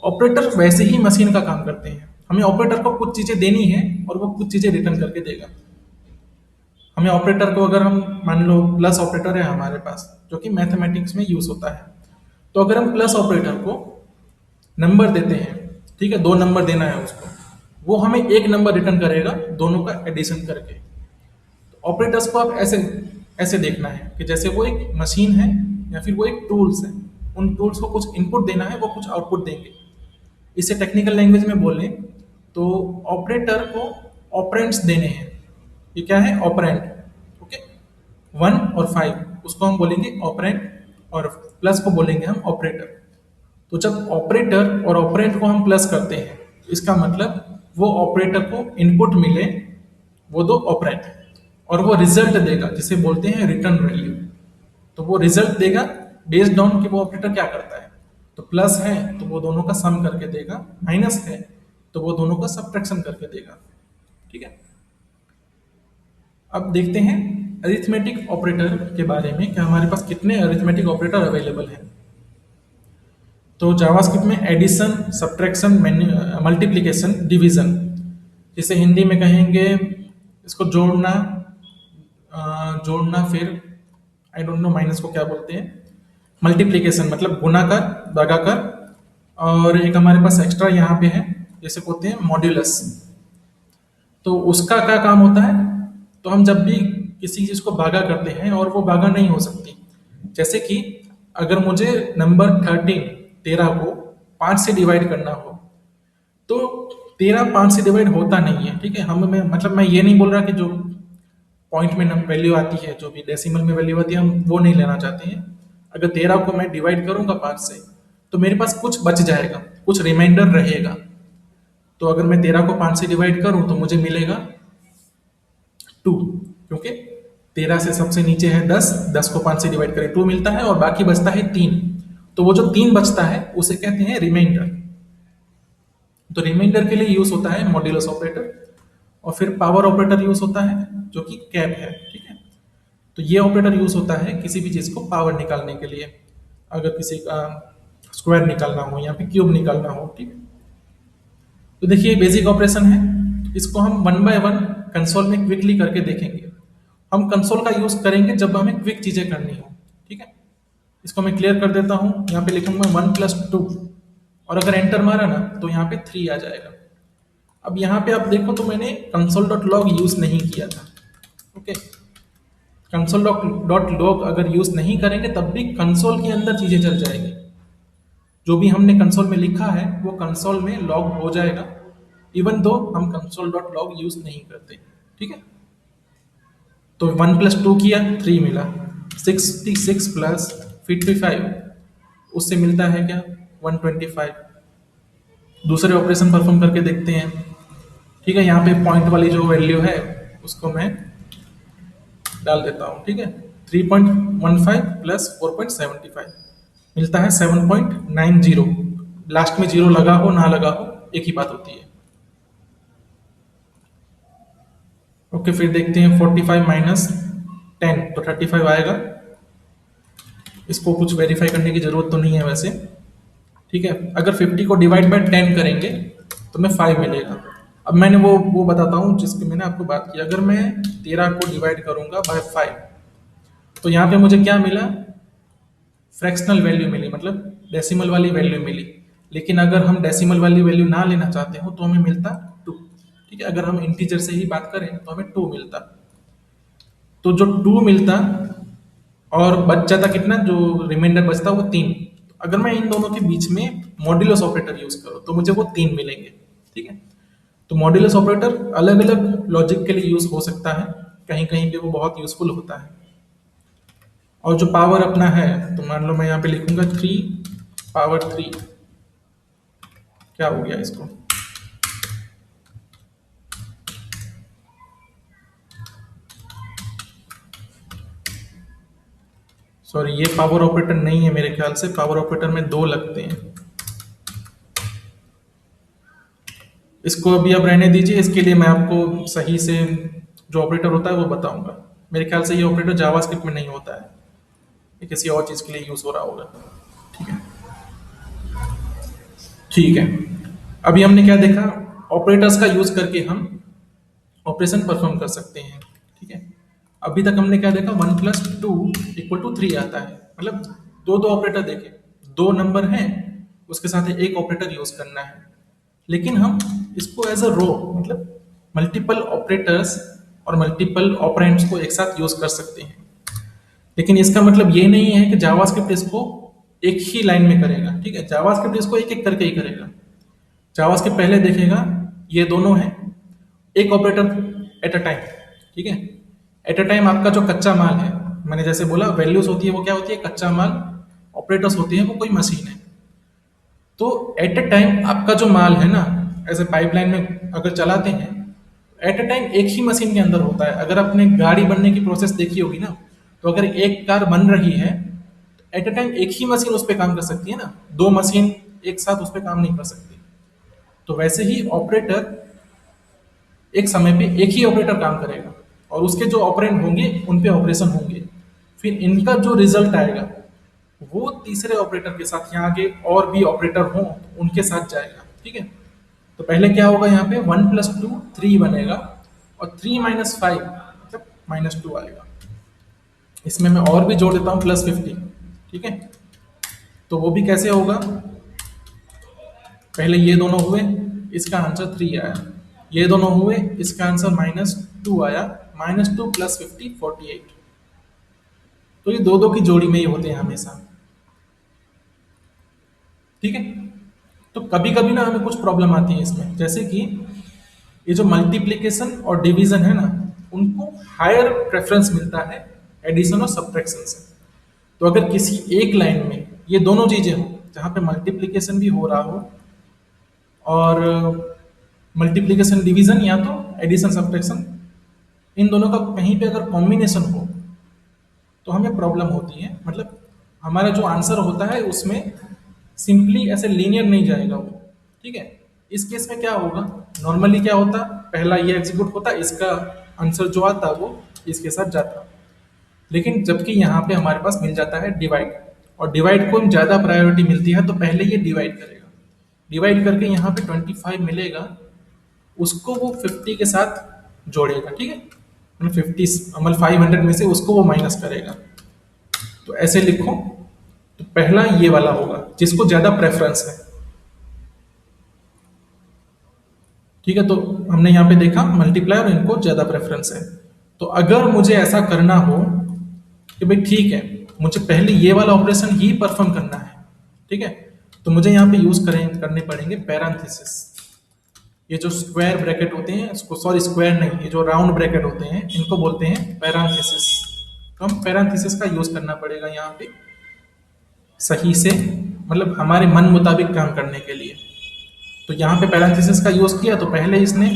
ऑपरेटर वैसे ही मशीन का काम करते हैं। हमें ऑपरेटर को कुछ चीजें देनी है और वो कुछ चीजें रिटर्न करके देगा। हमें ऑपरेटर को, अगर हम मान लो प्लस ऑपरेटर है हमारे पास, जो कि मैथमेटिक्स में यूज होता है, तो अगर हम प्लस ऑपरेटर को नंबर देते हैं, ठीक है, दो नंबर देना है उसको, वो हमें एक नंबर रिटर्न करेगा दोनों का एडिशन करके। ऑपरेटर्स को आप ऐसे ऐसे देखना है कि जैसे वो एक मशीन है या फिर वो एक टूल्स है। उन टूल्स को कुछ इनपुट देना है, वो कुछ आउटपुट देंगे। इसे टेक्निकल लैंग्वेज में बोलें तो ऑपरेटर को ऑपरेंड्स देने हैं। ये क्या है, ऑपरेंड। ओके, 1 और 5 उसको हम बोलेंगे ऑपरेंड, और प्लस को बोलेंगे हम ऑपरेटर। तो जब ऑपरेटर और ऑपरेंड को हम प्लस करते हैं, इसका मतलब वो ऑपरेटर को इनपुट मिले, वो दो ऑपरेंड, और वो रिजल्ट देगा जिसे बोलते हैं रिटर्न वैल्यू। तो वो रिजल्ट देगा बेस्ड ऑन कि वो ऑपरेटर क्या करता है। तो प्लस है तो वो दोनों का सम करके देगा, माइनस है तो वो दोनों का सब्ट्रैक्शन करके देगा। ठीक है, अब देखते हैं अरिथमेटिक ऑपरेटर के बारे में कि हमारे पास कितने अरिथमेटिक ऑपरेटर अवेलेबल हैं। तो जावास्क्रिप्ट में एडिशन, सब्ट्रैक्शन, मल्टीप्लिकेशन, डिवीजन, जिसे हिंदी में कहेंगे इसको जोड़ना, जोड़ना, फिर आई डोंट नो माइनस को क्या बोलते हैं, मल्टीप्लिकेशन मतलब गुना कर, भागाकर, और एक हमारे पास एक्स्ट्रा यहाँ पे है जैसे बोलते हैं मॉड्यूलस। तो उसका क्या काम होता है, तो हम जब भी किसी चीज को भागा करते हैं और वो भागा नहीं हो सकती, जैसे कि अगर मुझे नंबर 13 को 5 से डिवाइड करना हो, तो 13 5 से डिवाइड होता नहीं है। ठीक है, हम मैं मतलब मैं ये नहीं बोल रहा कि जो पॉइंट में वैल्यू आती है, जो भी डेसिमल में वैल्यू आती है, हम वो नहीं लेना चाहते हैं। अगर 13 को मैं डिवाइड करूंगा 5 से, तो मेरे पास कुछ बच जाएगा, कुछ रिमाइंडर रहेगा। तो अगर मैं 13 को 5 से डिवाइड करूं तो मुझे मिलेगा 2, क्योंकि 13 से सबसे नीचे है 10, 10 को 5 से डिवाइड करें 2 मिलता है, और बाकी बचता है 3। तो वो जो 3 बचता है उसे कहते हैं रिमाइंडर। तो रिमाइंडर के लिए यूज होता है मॉड्यूलस ऑपरेटर, और फिर पावर ऑपरेटर यूज होता है जो कि कैप है। ठीक है, तो ये ऑपरेटर यूज होता है किसी भी चीज को पावर निकालने के लिए, अगर किसी का स्क्वायर निकालना हो या फिर क्यूब निकालना हो। ठीक है, तो देखिए बेसिक ऑपरेशन है, इसको हम वन बाय वन कंसोल में क्विकली करके देखेंगे। हम कंसोल का यूज करेंगे जब हमें क्विक चीजें करनी हो। ठीक है, इसको मैं क्लियर कर देता हूं, यहाँ पे लिखूंगा 1+2, और अगर एंटर मारा ना तो यहाँ पे 3 आ जाएगा। अब यहाँ पे आप देखो तो मैंने console.log यूज नहीं किया था। ओके, console.log अगर यूज नहीं करेंगे तब भी कंसोल के अंदर चीजें चल जाएंगी। जो भी हमने कंसोल में लिखा है वो कंसोल में लॉग हो जाएगा, इवन दो हम console.log यूज नहीं करते। ठीक है, तो 1+2 किया 3 मिला, 66 प्लस 55 उससे मिलता है क्या 125। दूसरे ऑपरेशन परफॉर्म करके देखते हैं। ठीक है, यहाँ पे पॉइंट वाली जो वैल्यू है उसको मैं डाल देता हूँ। ठीक है, 3.15 प्लस 4.75 मिलता है 7.90। लास्ट में जीरो लगा हो ना लगा हो एक ही बात होती है। ओके, फिर देखते हैं 45 माइनस 10 तो 35 आएगा। इसको कुछ वेरीफाई करने की जरूरत तो नहीं है वैसे। ठीक है, अगर 50 को डिवाइड बाय 10 करेंगे तो मैं 5 मिलेगा। अब मैंने वो बताता हूँ जिसकी मैंने आपको बात की। अगर मैं 13 को डिवाइड करूंगा बाय 5 तो यहाँ पे मुझे क्या मिला, फ्रैक्शनल वैल्यू मिली, मतलब डेसिमल वाली वैल्यू मिली। लेकिन अगर हम डेसिमल वाली वैल्यू ना लेना चाहते हो तो हमें मिलता 2। ठीक है, अगर हम इंटीजर से ही बात करें तो हमें 2 मिलता। तो जो 2 मिलता और बच जाता कितना, जो रिमाइंडर बचता वो 3। अगर मैं इन दोनों के बीच में मॉड्यूलस ऑपरेटर यूज करूँ तो मुझे वो 3 मिलेंगे। ठीक है, तो मॉड्यूलस ऑपरेटर अलग अलग लॉजिक के लिए यूज हो सकता है, कहीं कहीं पे वो बहुत यूजफुल होता है। और जो पावर अपना है, तो मान लो मैं यहाँ पे लिखूंगा 3 पावर 3, क्या हो गया इसको, सॉरी ये पावर ऑपरेटर नहीं है मेरे ख्याल से, पावर ऑपरेटर में 2 लगते हैं। इसको अभी अब रहने दीजिए, इसके लिए मैं आपको सही से जो ऑपरेटर होता है वो बताऊंगा। मेरे ख्याल से ये ऑपरेटर जावास्क्रिप्ट में नहीं होता है, ये किसी और चीज के लिए यूज हो रहा होगा। ठीक है, ठीक है, अभी हमने क्या देखा, ऑपरेटर्स का यूज करके हम ऑपरेशन परफॉर्म कर सकते हैं। ठीक है, अभी तक हमने क्या देखा, 1+2=3 आता है, मतलब दो दो ऑपरेटर देखे, 2 नंबर हैं उसके साथ एक ऑपरेटर यूज करना है। लेकिन हम इसको एज अ रो, मतलब मल्टीपल ऑपरेटर्स और मल्टीपल ऑपरेंड्स को एक साथ यूज कर सकते हैं। लेकिन इसका मतलब ये नहीं है कि जावास्क्रिप्ट इसको एक ही लाइन में करेगा। ठीक है, जावास्क्रिप्ट इसको एक एक करके ही करेगा। जावास्क्रिप्ट पहले देखेगा ये दोनों हैं, एक ऑपरेटर एट अ टाइम। ठीक है, एट अ टाइम आपका जो कच्चा माल है, मैंने जैसे बोला वैल्यूज होती है वो क्या होती है, कच्चा माल, ऑपरेटर्स होती है वो कोई मशीन है। तो एट अ टाइम आपका जो माल है ना, ऐसे पाइपलाइन में अगर चलाते हैं, एट अ टाइम एक ही मशीन के अंदर होता है। अगर आपने गाड़ी बनने की प्रोसेस देखी होगी ना, तो अगर एक कार बन रही है एट अ टाइम एक ही मशीन उस पर काम कर सकती है ना, दो मशीन एक साथ उस पर काम नहीं कर सकती। तो वैसे ही ऑपरेटर एक समय पे एक ही ऑपरेटर काम करेगा और उसके जो ऑपरेंड होंगे उन पे ऑपरेशन होंगे, फिर इनका जो रिजल्ट आएगा वो तीसरे ऑपरेटर के साथ, यहाँ आगे और भी ऑपरेटर हों तो उनके साथ जाएगा। ठीक है, तो पहले क्या होगा, यहाँ पे 1 + 2 3 बनेगा और 3 - 5 मतलब -2 आएगा। इसमें मैं और भी जोड़ देता हूँ +50। ठीक है, तो वो भी कैसे होगा, पहले ये दोनों हुए, इसका आंसर 3 आया, ये दोनों हुए, इसका आंसर -2 आया, -2 + 50 48। तो ये दो दो की जोड़ी में ही होते हैं हमेशा। ठीक है, तो कभी कभी ना हमें कुछ प्रॉब्लम आती है इसमें, जैसे कि ये जो मल्टीप्लिकेशन और डिवीजन है ना, उनको हायर प्रेफरेंस मिलता है एडिशन और सब्ट्रैक्शन से। तो अगर किसी एक लाइन में ये दोनों चीजें हो, जहाँ पे मल्टीप्लिकेशन भी हो रहा हो और मल्टीप्लिकेशन डिवीजन या तो एडिशन सब्ट्रैक्शन, इन दोनों का कहीं पे अगर कॉम्बिनेशन हो तो हमें प्रॉब्लम होती है। मतलब हमारा जो आंसर होता है उसमें सिंपली ऐसे लीनियर नहीं जाएगा वो। ठीक है, इस केस में क्या होगा, नॉर्मली क्या होता, पहला ये एग्जीक्यूट होता, इसका आंसर जो आता वो इसके साथ जाता। लेकिन जबकि यहाँ पे हमारे पास मिल जाता है डिवाइड, और डिवाइड को ज़्यादा प्रायोरिटी मिलती है, तो पहले ये डिवाइड करेगा, डिवाइड करके यहाँ पे 25 मिलेगा, उसको वो 50 के साथ जोड़ेगा। ठीक है, 50 मतलब 500 में से उसको वो माइनस करेगा। तो ऐसे लिखो, तो पहला ये वाला होगा जिसको ज्यादा प्रेफरेंस है। ठीक है, तो हमने यहाँ पे देखा मल्टीप्लाई और इनको ज्यादा प्रेफरेंस है। तो अगर मुझे ऐसा करना हो कि भाई ठीक है, मुझे पहले ये वाला ऑपरेशन ही परफॉर्म करना है, ठीक है, तो मुझे यहाँ पे यूज करने पड़ेंगे पैरेंथेसिस। ये जो स्क्वायर ब्रैकेट होते हैं, इसको सॉरी स्क्वायर नहीं, ये जो राउंड ब्रैकेट होते हैं इनको बोलते हैं पैरेंथेसिस। तो हम पैरेंथेसिस का यूज करना पड़ेगा यहाँ पे सही से, मतलब हमारे मन मुताबिक काम करने के लिए। तो यहाँ पे पैरेंथेसिस का यूज किया, तो पहले इसने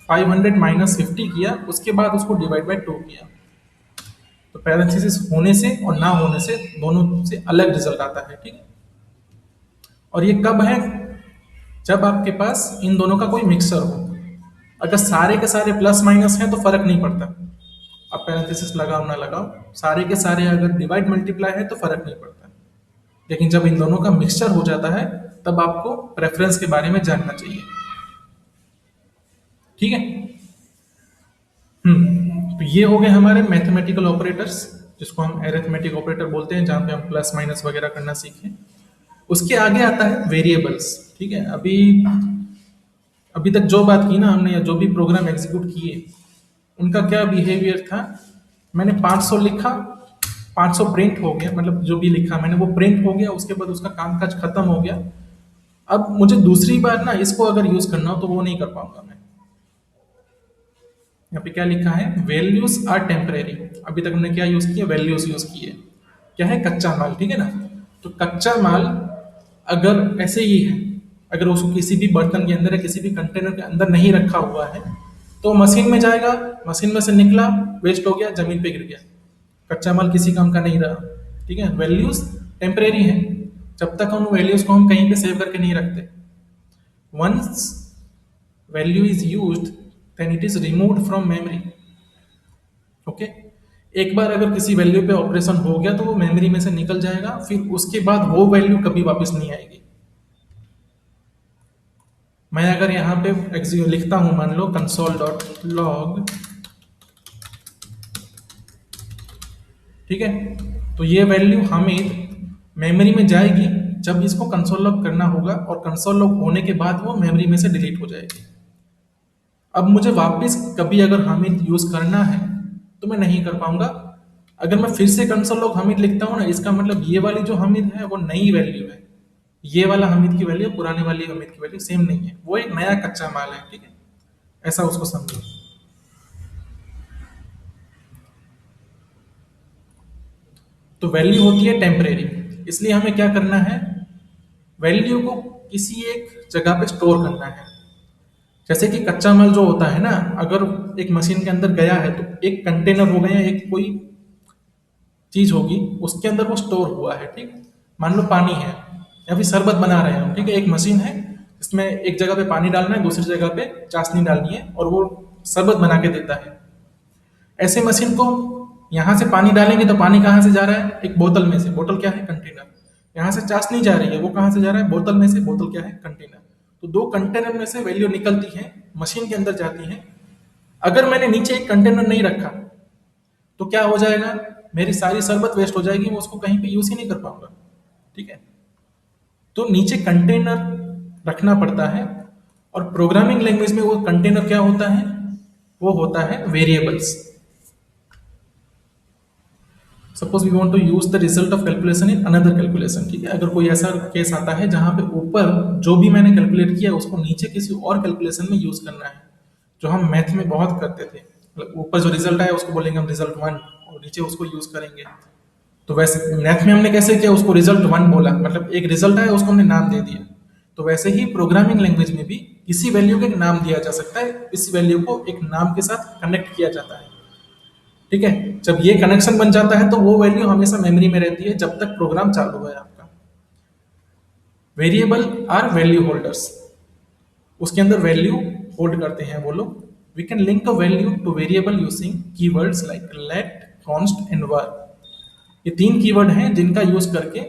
500 - 50 किया, उसके बाद उसको डिवाइड बाय 2 किया। तो पैरेंथेसिस होने से और ना होने से दोनों से अलग रिजल्ट आता है। ठीक है, और ये कब है, जब आपके पास इन दोनों का कोई मिक्सर हो। अगर सारे के सारे प्लस माइनस हैं तो फर्क नहीं पड़ता, अब पैरेंथेसिस लगाओ ना लगाओ, सारे के सारे अगर डिवाइड मल्टीप्लाई है तो फर्क नहीं पड़ता। लेकिन जब इन दोनों का मिक्सचर हो जाता है तब आपको प्रेफरेंस के बारे में जानना चाहिए। ठीक है, तो ये हो गए हमारे मैथमेटिकल ऑपरेटर्स, जिसको हम एरिथमेटिक ऑपरेटर बोलते हैं, जहां पे हम प्लस माइनस वगैरह करना सीखें। उसके आगे आता है वेरिएबल्स। ठीक है, अभी अभी तक जो बात की ना हमने, या जो भी प्रोग्राम एग्जीक्यूट किए, उनका क्या बिहेवियर था, मैंने 500 लिखा, 500 प्रिंट हो गया, मतलब जो भी लिखा मैंने वो प्रिंट हो गया, उसके बाद उसका कामकाज खत्म हो गया। अब मुझे दूसरी बार ना इसको अगर यूज करना हो तो वो नहीं कर पाऊंगा मैं। यहाँ पे क्या लिखा है, वैल्यूज आर टेम्परेरी। अभी तक हमने क्या यूज किया, वैल्यूज यूज किए। क्या है, कच्चा माल। ठीक है ना, तो कच्चा माल अगर ऐसे ही है, अगर उसको किसी भी बर्तन के अंदर या किसी भी कंटेनर के अंदर नहीं रखा हुआ है तो मशीन में जाएगा, मशीन में से निकला, वेस्ट हो गया, जमीन पे गिर गया, कच्चा माल किसी काम का नहीं रहा। ठीक है, वैल्यूज टेम्परेरी है, जब तक उन वैल्यूज को हम कहीं पे सेव करके नहीं रखते। Once value is used then it is removed from memory. Okay, एक बार अगर किसी वैल्यू पे ऑपरेशन हो गया तो वो मेमोरी में से निकल जाएगा, फिर उसके बाद वो वैल्यू कभी वापस नहीं आएगी। मैं अगर यहाँ पे लिखता हूं, मान लो console.log, ठीक है, तो ये वैल्यू हमें मेमोरी में जाएगी जब इसको कंसोल लॉग करना होगा, और कंसोल लॉग होने के बाद वो मेमोरी में से डिलीट हो जाएगी। अब मुझे वापस कभी अगर हामिद यूज करना है तो मैं नहीं कर पाऊंगा। अगर मैं फिर से कंसोल लॉग हामिद लिखता हूँ ना, इसका मतलब ये वाली जो हामिद है वो नई वैल्यू है, ये वाला हामिद की वैल्यू पुराने वाली हामिद की वैल्यू सेम नहीं है, वो एक नया कच्चा माल है। ठीक है, ऐसा उसको समझो। तो वैल्यू होती है टेम्परेरी, इसलिए हमें क्या करना है, वैल्यू को किसी एक जगह पे स्टोर करना है। जैसे कि कच्चा माल जो होता है ना, अगर एक मशीन के अंदर गया है तो एक कंटेनर हो गया, एक कोई चीज होगी उसके अंदर वो स्टोर हुआ है, ठीक। मान लो पानी है या फिर शरबत बना रहे हैं हम, ठीक है। एक मशीन है, इसमें एक जगह पे पानी डालना है, दूसरी जगह पे चाशनी डालनी है और वो शरबत बना के देता है। ऐसे मशीन को यहाँ से पानी डालेंगे तो पानी कहाँ से जा रहा है, एक बोतल में से। बोतल क्या है, कंटेनर। यहाँ से चाशनी जा रही है, वो कहाँ से जा रहा है, बोतल में से। बोतल क्या है, कंटेनर। तो दो कंटेनर में से वैल्यू निकलती है, मशीन के अंदर जाती है। अगर मैंने नीचे एक कंटेनर नहीं रखा तो क्या हो जाएगा, मेरी सारी शरबत वेस्ट हो जाएगी, मैं उसको कहीं पे यूज ही नहीं कर पाऊंगा, ठीक है। तो नीचे कंटेनर रखना पड़ता है। और प्रोग्रामिंग लैंग्वेज में वो कंटेनर क्या होता है, वो होता है variables. Suppose we want to use the result of calculation in another calculation, ठीक है। अगर कोई ऐसा केस आता है जहां पे ऊपर जो भी मैंने कैलकुलेट किया उसको नीचे किसी और कैलकुलेशन में यूज करना है, जो हम मैथ में बहुत करते थे। मतलब ऊपर जो रिजल्ट आया उसको बोलेंगे हम रिजल्ट वन, और नीचे उसको यूज करेंगे। तो वैसे मैथ में हमने कैसे किया, उसको रिजल्ट वन बोला, मतलब एक रिजल्ट आया उसको हमने नाम दे दिया। तो वैसे ही प्रोग्रामिंग लैंग्वेज में भी किसी वैल्यू को एक नाम दिया जा सकता है, इस वैल्यू को एक नाम के साथ कनेक्ट किया जाता है, ठीक है। जब ये कनेक्शन बन जाता है तो वो वैल्यू हमेशा मेमोरी में रहती है जब तक प्रोग्राम चालू है आपका। वेरिएबल आर वैल्यू होल्डर्स, उसके अंदर वैल्यू होल्ड करते हैं वो लोग। We can link a value to variable using keywords like let, const and var. ये तीन कीवर्ड हैं जिनका यूज करके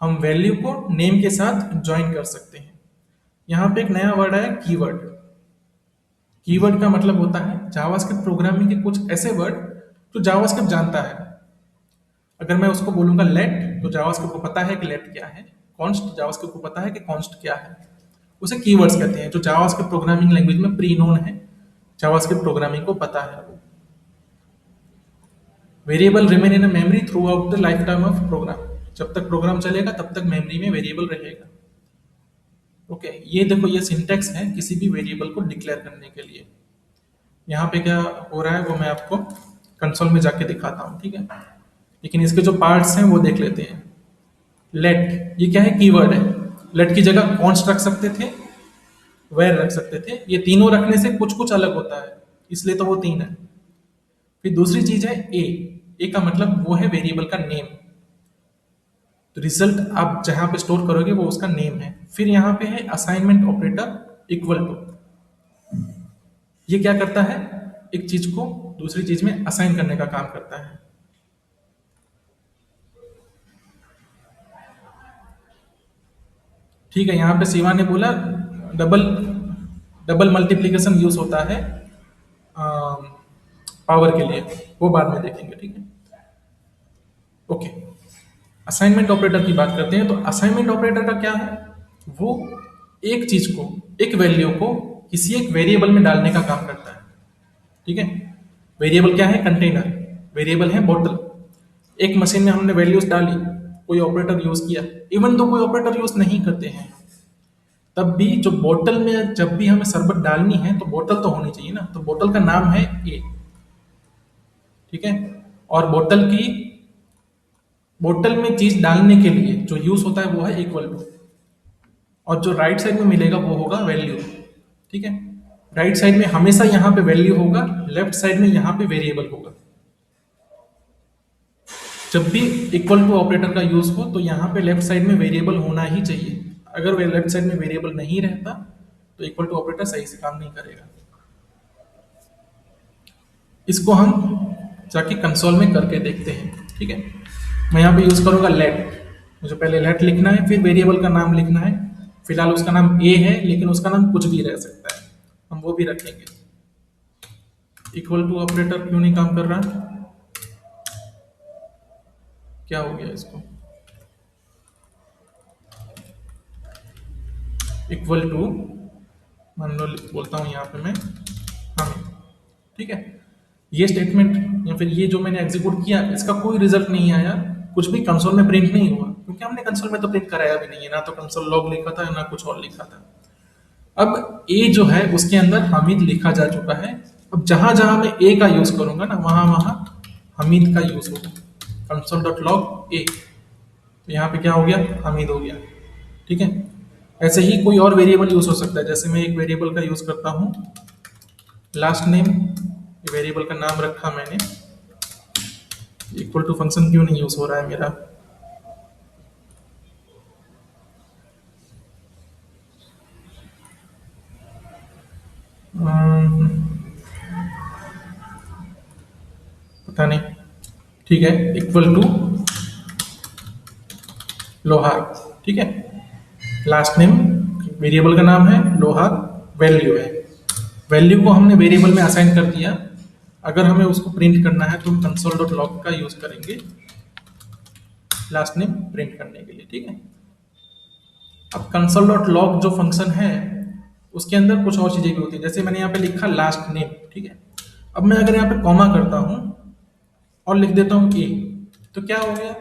हम वैल्यू को नेम के साथ ज्वाइन कर सकते हैं। यहाँ पे एक नया वर्ड है, कीवर्ड। कीवर्ड का मतलब होता है जावास्क्रिप्ट प्रोग्रामिंग के कुछ ऐसे वर्ड जो जावास्क्रिप्ट जानता है। अगर मैं उसको बोलूंगा लेट, तो जावास्क्रिप्ट को पता है कि लेट क्या है। कॉन्स्ट, जावास्क्रिप्ट को पता है कि कॉन्स्ट क्या है। उसे कीवर्ड्स कहते हैं, जो जावास्क्रिप्ट प्रोग्रामिंग लैंग्वेज में प्री नोन है, जावास्क्रिप्ट प्रोग्रामिंग को पता है। Variable remain in memory throughout the lifetime of program. जब तक प्रोग्राम चलेगा तब तक मेमोरी में वेरिएबल रहेगा। ओके, ये देखो, ये सिंटेक्स है किसी भी वेरिएबल को डिक्लेयर करने के लिए। यहाँ पे क्या हो रहा है वो मैं आपको कंसोल में जाके दिखाता हूँ, ठीक है। लेकिन इसके जो पार्ट्स हैं वो देख लेते हैं। लेट, ये क्या है, कीवर्ड है। लेट की जगह कॉन्स्ट रख सकते थे, वेर रख सकते थे। ये तीनों रखने से कुछ कुछ अलग होता है, इसलिए तो वो तीन है। फिर दूसरी चीज है ए। ए का मतलब वो है वेरिएबल का नेम। तो रिजल्ट आप जहां पे स्टोर करोगे वो उसका नेम है। फिर यहाँ पे है असाइनमेंट ऑपरेटर इक्वल टू। ये क्या करता है, एक चीज को दूसरी चीज में असाइन करने का काम करता है। ठीक है, यहाँ पे शिवा ने बोला डबल डबल मल्टीप्लीकेशन यूज होता है पावर के लिए, वो बाद में देखेंगे, ठीक है। ओके, असाइनमेंट ऑपरेटर की बात करते हैं। तो असाइनमेंट ऑपरेटर का क्या है, वो एक चीज को, एक वैल्यू को किसी एक वेरिएबल में डालने का काम करता है, ठीक है। वेरिएबल क्या है, कंटेनर। वेरिएबल है बोतल। एक मशीन में हमने वैल्यूज डाली, कोई ऑपरेटर यूज किया। इवन तो कोई ऑपरेटर यूज नहीं करते हैं तब भी जो बोतल में जब भी हमें शरबत डालनी है तो बोतल तो होनी चाहिए ना। तो बोतल का नाम है ए, ठीक है। और बोतल में चीज डालने के लिए जो यूज होता है वो है इक्वल टू। और जो राइट साइड में मिलेगा वो होगा वैल्यू, ठीक है। राइट साइड में हमेशा यहाँ पे वैल्यू होगा, लेफ्ट साइड में यहाँ पे वेरिएबल होगा। जब भी इक्वल टू ऑपरेटर का यूज हो तो यहाँ पे लेफ्ट साइड में वेरिएबल होना ही चाहिए। अगर वे लेफ्ट साइड में वेरिएबल नहीं रहता तो इक्वल टू ऑपरेटर सही से काम नहीं करेगा। इसको हम जाके कंसोल में करके देखते हैं, ठीक है। मैं यहाँ पे यूज करूंगा लेट। मुझे पहले लेट लिखना है, फिर वेरिएबल का नाम लिखना है। फिलहाल उसका नाम ए है, लेकिन उसका नाम कुछ भी रह सकता है, हम वो भी रखेंगे। इक्वल टू ऑपरेटर क्यों नहीं काम कर रहा, क्या हो गया इसको। इक्वल टू मान लो बोलता हूं यहाँ पे मैं हमें, ठीक है। ये स्टेटमेंट या फिर ये जो मैंने एग्जीक्यूट किया इसका कोई रिजल्ट नहीं आया, कुछ भी कंसोल में प्रिंट नहीं हुआ, क्योंकि हमने कंसोल में तो प्रिंट कराया भी नहीं है, ना तो कंसोल लॉग लिखा था ना कुछ और लिखा था। अब ए जो है उसके अंदर हमीद लिखा जा चुका है। अब जहां जहां मैं ए का यूज करूंगा ना वहां वहां हमीद का यूज होगा। कंसोल डॉट लॉग ए, तो यहाँ पे क्या हो गया, हमीद हो गया, ठीक है। ऐसे ही कोई और वेरिएबल यूज हो सकता है। जैसे मैं एक वेरिएबल का यूज करता हूँ लास्ट नेम, वेरिएबल का नाम रखा मैंने इक्वल टू फंक्शन क्यों नहीं यूज हो रहा है मेरा? अम्म, पता नहीं। ठीक है, इक्वल टू लोहार। ठीक है, लास्ट नेम वेरिएबल का नाम है, लोहार वैल्यू है। वैल्यू को हमने वेरिएबल में असाइन कर दिया। अगर हमें उसको प्रिंट करना है तो हम कंसोल डॉट लॉग का यूज करेंगे लास्ट नेम प्रिंट करने के लिए। ठीक है, अब कंसोल डॉट लॉग जो फंक्शन है उसके अंदर कुछ और चीजें भी होती है, जैसे मैंने यहाँ पे लिखा लास्ट नेम। ठीक है, अब मैं अगर यहाँ पे कॉमा करता हूँ और लिख देता हूँ ए, तो क्या हो गया?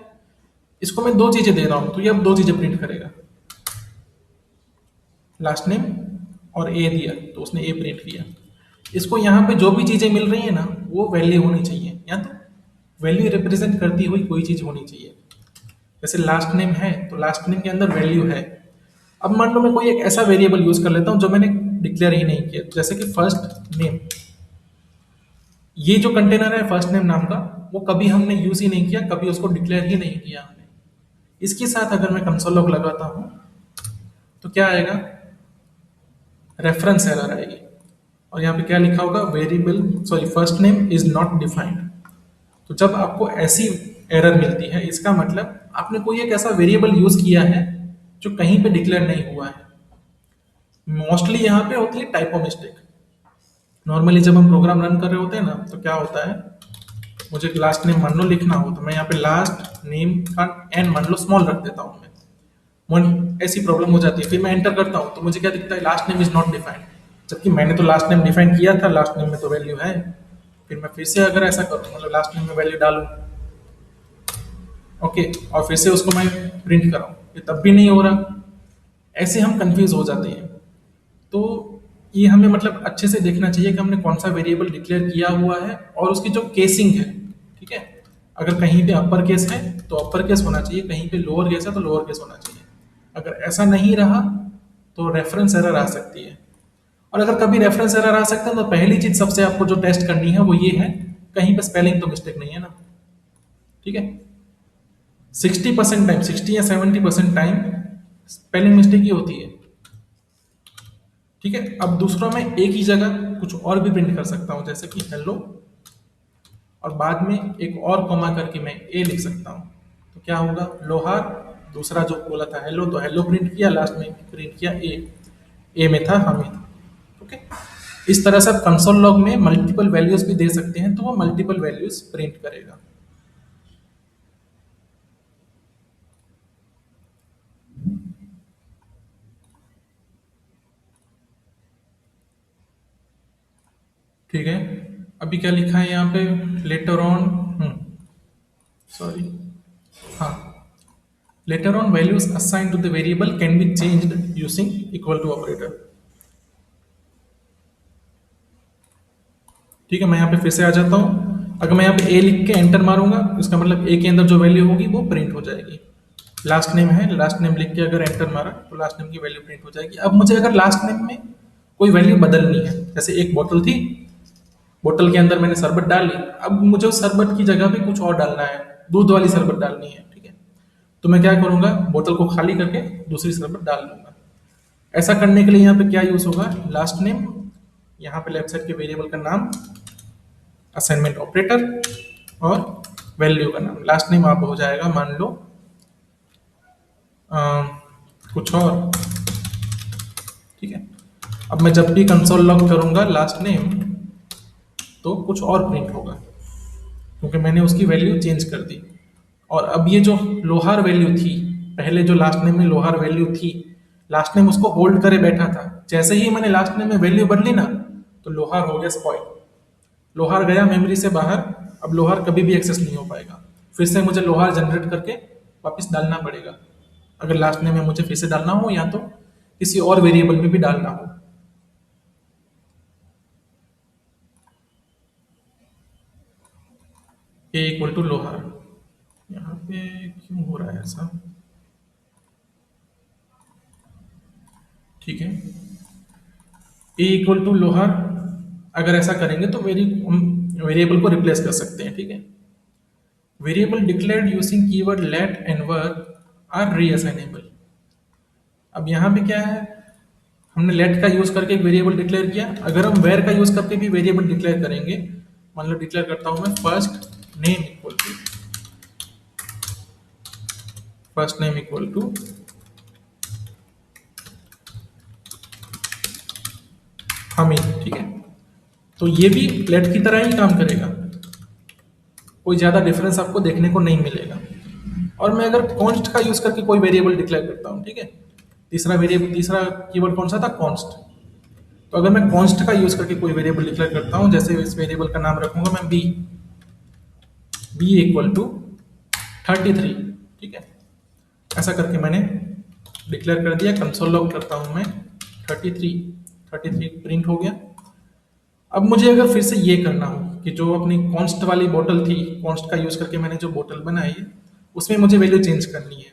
इसको मैं दो चीजें दे रहा हूँ तो ये अब दो चीजें प्रिंट करेगा, लास्ट नेम और ए दिया तो उसने ए प्रिंट किया। इसको यहाँ पे जो भी चीजें मिल रही है ना वो वैल्यू होनी चाहिए, या तो वैल्यू रिप्रेजेंट करती हुई कोई चीज होनी चाहिए। जैसे लास्ट नेम है तो लास्ट नेम के अंदर वैल्यू है। अब मान लो मैं कोई एक ऐसा वेरिएबल यूज कर लेता हूँ जो मैंने डिक्लेयर ही नहीं किया, जैसे कि फर्स्ट नेम। ये जो कंटेनर है फर्स्ट नेम नाम का, वो कभी हमने यूज ही नहीं किया, कभी उसको डिक्लेयर ही नहीं किया हमने। इसके साथ अगर मैं कंसोल लॉग लगाता हूँ तो क्या आएगा? रेफरेंस एरर आएगी। और यहाँ पे क्या लिखा होगा? Variable sorry first name is not defined. तो जब आपको ऐसी एरर मिलती है इसका मतलब आपने कोई एक ऐसा वेरिएबल यूज किया है जो कहीं पे डिक्लेयर नहीं हुआ है। मोस्टली यहाँ पे होती है टाइपो मिस्टेक। नॉर्मली जब हम प्रोग्राम रन कर रहे होते हैं ना तो क्या होता है, मुझे लास्ट नेम मान लो लिखना हो तो मैं यहाँ पे लास्ट नेम का एन मान लो स्मॉल रख देता हूँ मैं। ऐसी प्रॉब्लम हो जाती है, फिर मैं एंटर करता हूँ तो मुझे क्या दिखता है? Last name is not defined, जबकि मैंने तो लास्ट नेम डिफाइन किया था, लास्ट नेम में तो वैल्यू है। फिर मैं फिर से अगर ऐसा करूँ मतलब लास्ट नेम में वैल्यू डालूँ, ओके, और फिर से उसको मैं प्रिंट कराऊँ, ये तब भी नहीं हो रहा। ऐसे हम कंफ्यूज हो जाते हैं। तो ये हमें मतलब अच्छे से देखना चाहिए कि हमने कौन सा वेरिएबल डिक्लेयर किया हुआ है और उसकी जो केसिंग है। ठीक है, अगर कहीं पे अपर केस है तो अपर केस होना चाहिए, कहीं पे लोअर केस है तो लोअर केस होना चाहिए। अगर ऐसा नहीं रहा तो रेफरेंस एरर आ सकती है। और अगर कभी रेफरेंस एरर आ सकता है तो पहली चीज सबसे आपको जो टेस्ट करनी है वो ये है, कहीं पे स्पेलिंग तो मिस्टेक नहीं है ना। ठीक है, 60% टाइम, 60 या 70% टाइम स्पेलिंग मिस्टेक ही होती है। ठीक है, अब दूसरा मैं एक ही जगह कुछ और भी प्रिंट कर सकता हूं, जैसे कि हेलो और बाद में एक और कॉमा करके मैं ए लिख सकता हूं। तो क्या होगा? लोहार, दूसरा जो बोला था हेलो तो हेलो प्रिंट किया, लास्ट में प्रिंट किया ए में था हामिद। ओके, इस तरह से आप कंसोल लॉग में मल्टीपल वैल्यूज भी दे सकते हैं तो वो मल्टीपल वैल्यूज प्रिंट करेगा। ठीक है, अभी क्या लिखा है यहाँ पे? लेटर ऑन, सॉरी, हाँ, later on values assigned to the variable can be changed using equal to operator. ठीक है, मैं यहाँ पे फिर से आ जाता हूँ। अगर मैं यहाँ पे ए लिख के एंटर मारूंगा इसका मतलब ए के अंदर जो वैल्यू होगी वो प्रिंट हो जाएगी। लास्ट नेम है, लास्ट नेम लिख के अगर एंटर मारा तो लास्ट नेम की वैल्यू प्रिंट हो जाएगी। अब मुझे अगर लास्ट नेम में कोई वैल्यू बदलनी है, जैसे एक बोतल थी, बोतल के अंदर मैंने शरबत डाल ली, अब मुझे उस शरबत की जगह पे कुछ और डालना है, दूध वाली शरबत डालनी है। ठीक है, तो मैं क्या करूंगा? बोतल को खाली करके दूसरी शरबत डाल दूंगा। ऐसा करने के लिए यहाँ पे क्या यूज होगा? लास्ट नेम, यहाँ पे लेफ्ट साइड के वेरिएबल का नाम, असाइनमेंट ऑपरेटर और वैल्यू का नाम। लास्ट नेम आप हो जाएगा मान लो अ, कुछ और। ठीक है, अब मैं जब भी कंसोल लॉग करूंगा लास्ट नेम तो कुछ और प्रिंट होगा क्योंकि मैंने उसकी वैल्यू चेंज कर दी। और अब ये जो लोहार वैल्यू थी, पहले जो लास्ट नेम में लोहार वैल्यू थी, लास्ट नेम उसको होल्ड करे बैठा था। जैसे ही मैंने लास्ट नेम में वैल्यू बदली ना तो लोहार हो गया स्पॉइल, लोहार गया मेमोरी से बाहर। अब लोहार कभी भी एक्सेस नहीं हो पाएगा, फिर से मुझे लोहार जनरेट करके वापस डालना पड़ेगा अगर लास्ट नेम में मुझे फिर से डालना हो या तो किसी और वेरिएबल में भी डालना हो। ए इक्वल टू लोहार, यहाँ पे क्यों हो रहा है ऐसा? ठीक है, ए इक्वल टू लोहार, अगर ऐसा करेंगे तो वेरिएबल को रिप्लेस कर सकते हैं। ठीक है, variable declared using keyword let and var are reassignable. अब यहाँ पे क्या है, हमने लेट का यूज करके एक वेरिएबल डिक्लेयर किया। अगर हम वेर का यूज करके भी वेरिएबल डिक्लेयर करेंगे, मान लो डिक्लेयर करता हूं मैं first name equal to Hameed, ठीक है, तो ये भी लेट की तरह ही काम करेगा, कोई ज्यादा डिफरेंस आपको देखने को नहीं मिलेगा। और मैं अगर कॉन्स्ट का यूज करके कोई वेरिएबल डिक्लेयर करता हूँ, ठीक है, तीसरा कीवर्ड कौन सा था, कॉन्स्ट। तो अगर मैं कॉन्स्ट का यूज करके कोई वेरिएबल डिक्लेयर करता हूँ, जैसे इस वेरिएबल का नाम रखूंगा मैं बी इक्वल टू 33, ठीक है, ऐसा करके मैंने डिक्लेयर कर दिया। कंसोल लॉग करता हूं मैं 33 प्रिंट हो गया। अब मुझे अगर फिर से ये करना हो कि जो अपनी कॉन्स्ट वाली बोतल थी, कॉन्स्ट का यूज करके मैंने जो बोतल बनाई है उसमें मुझे वैल्यू चेंज करनी है,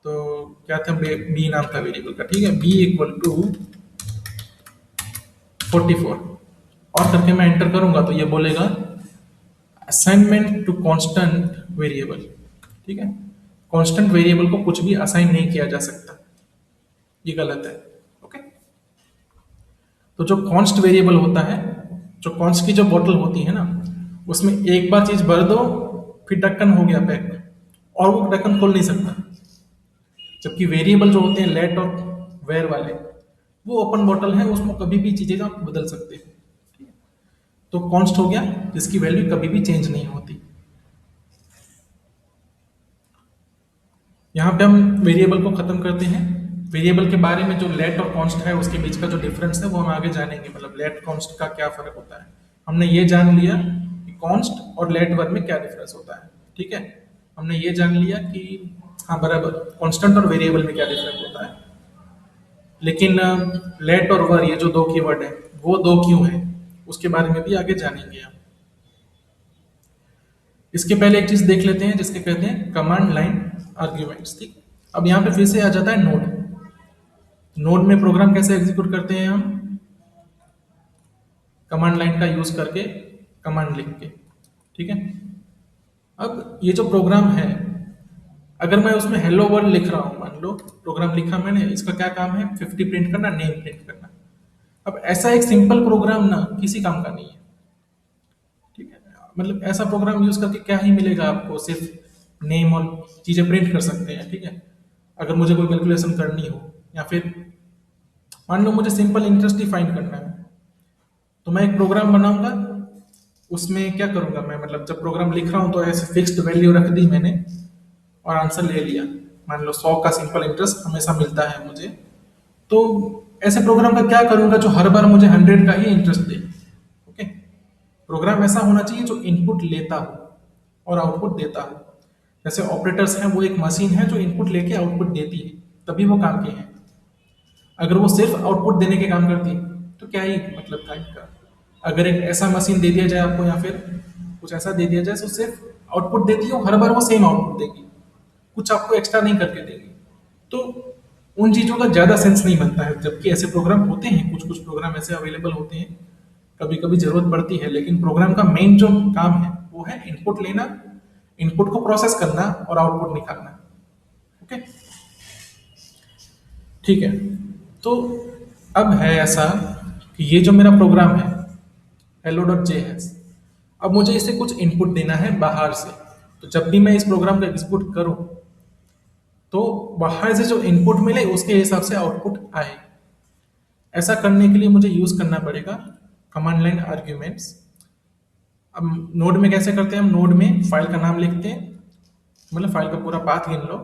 तो क्या था, बी नाम था वेरिएबल का, ठीक है, बी इक्वल टू 44 और करके मैं एंटर करूंगा तो ये बोलेगा असाइनमेंट टू कांस्टेंट वेरिएबल, ठीक है, कांस्टेंट वेरिएबल को कुछ भी असाइन नहीं किया जा सकता, ये गलत है। ओके, तो जो कॉन्स्ट वेरिएबल होता है, जो कॉन्स्ट की जो बोतल होती है ना, उसमें एक बार चीज भर दो फिर ढक्कन हो गया पैक, और वो ढक्कन खोल नहीं सकता। जबकि वेरिएबल जो होते हैं लेट और वेर वाले, वो ओपन बोतल है, उसमें कभी भी चीजें आप बदल सकते हैं। ठीक है? तो कॉन्स्ट हो गया जिसकी वैल्यू कभी भी चेंज नहीं होती। यहाँ पे हम वेरिएबल को खत्म करते हैं। वेरिएबल के बारे में जो लेट और कॉन्स्ट है उसके बीच का जो डिफरेंस है वो हम आगे जानेंगे, मतलब लेट कॉन्स्ट का क्या फर्क होता है। हमने ये जान लिया कि कॉन्स्ट और लेट वर में क्या डिफरेंस होता है, ठीक है, हमने ये जान लिया कि हाँ बराबर कांस्टेंट और वेरिएबल में क्या डिफरेंस होता है। लेकिन लेट और वर ये जो दो कीवर्ड है वो दो क्यों है, उसके बारे में भी आगे जानेंगे हम। इसके पहले एक चीज देख लेते हैं जिसके कहते हैं कमांड लाइन आर्ग्यूमेंट्स। ठीक, अब यहाँ पे फिर से आ जाता है नोड। नोड में प्रोग्राम कैसे एग्जीक्यूट करते हैं हम, कमांड लाइन का यूज करके कमांड लिख के, ठीक है। अब ये जो प्रोग्राम है, अगर मैं उसमें हेलो वर्ल्ड लिख रहा हूं, मान लो प्रोग्राम लिखा मैंने, इसका क्या काम है, 50 प्रिंट करना, नेम प्रिंट करना। अब ऐसा एक सिंपल प्रोग्राम ना किसी काम का नहीं है, ठीक है, मतलब ऐसा प्रोग्राम यूज करके क्या ही मिलेगा आपको, सिर्फ नेम और चीजें प्रिंट कर सकते हैं, ठीक है। अगर मुझे कोई कैलकुलेशन करनी हो या फिर मान लो मुझे सिंपल इंटरेस्ट ही फाइंड करना है, तो मैं एक प्रोग्राम बनाऊंगा, उसमें क्या करूंगा मैं, मतलब जब प्रोग्राम लिख रहा हूं तो ऐसे फिक्स्ड वैल्यू रख दी मैंने और आंसर ले लिया। मान लो 100 का सिंपल इंटरेस्ट हमेशा मिलता है मुझे, तो ऐसे प्रोग्राम का क्या करूंगा जो हर बार मुझे 100 का ही इंटरेस्ट दे। ओके, प्रोग्राम ऐसा होना चाहिए जो इनपुट लेता हो और आउटपुट देता हो। जैसे ऑपरेटर्स हैं, वो एक मशीन है जो इनपुट लेके आउटपुट देती है, तभी वो काम के हैं। अगर वो सिर्फ आउटपुट देने के काम करती तो क्या ही मतलब था इनका। अगर एक ऐसा मशीन दे दिया जाए आपको या फिर कुछ ऐसा दे दिया जाए जो सिर्फ आउटपुट देती है, हर बार वो सेम आउटपुट देगी, कुछ आपको एक्स्ट्रा नहीं करके देगी, तो उन चीजों का ज्यादा सेंस नहीं बनता है। जबकि ऐसे प्रोग्राम होते हैं, कुछ कुछ प्रोग्राम ऐसे अवेलेबल होते हैं, कभी कभी जरूरत पड़ती है, लेकिन प्रोग्राम का मेन जो काम है वो है इनपुट लेना, इनपुट को प्रोसेस करना और आउटपुट निकालना। ओके, ठीक है। तो अब है ऐसा कि ये जो मेरा प्रोग्राम है hello.js, अब मुझे इसे कुछ इनपुट देना है बाहर से। तो जब भी मैं इस प्रोग्राम को एग्जीक्यूट करूं तो बाहर से जो इनपुट मिले उसके हिसाब से आउटपुट आए। ऐसा करने के लिए मुझे यूज करना पड़ेगा कमांड लाइन आर्ग्यूमेंट्स। अब नोड में कैसे करते हैं, हम नोड में फाइल का नाम लिखते हैं, मतलब फाइल का पूरा पाथ गिन लो,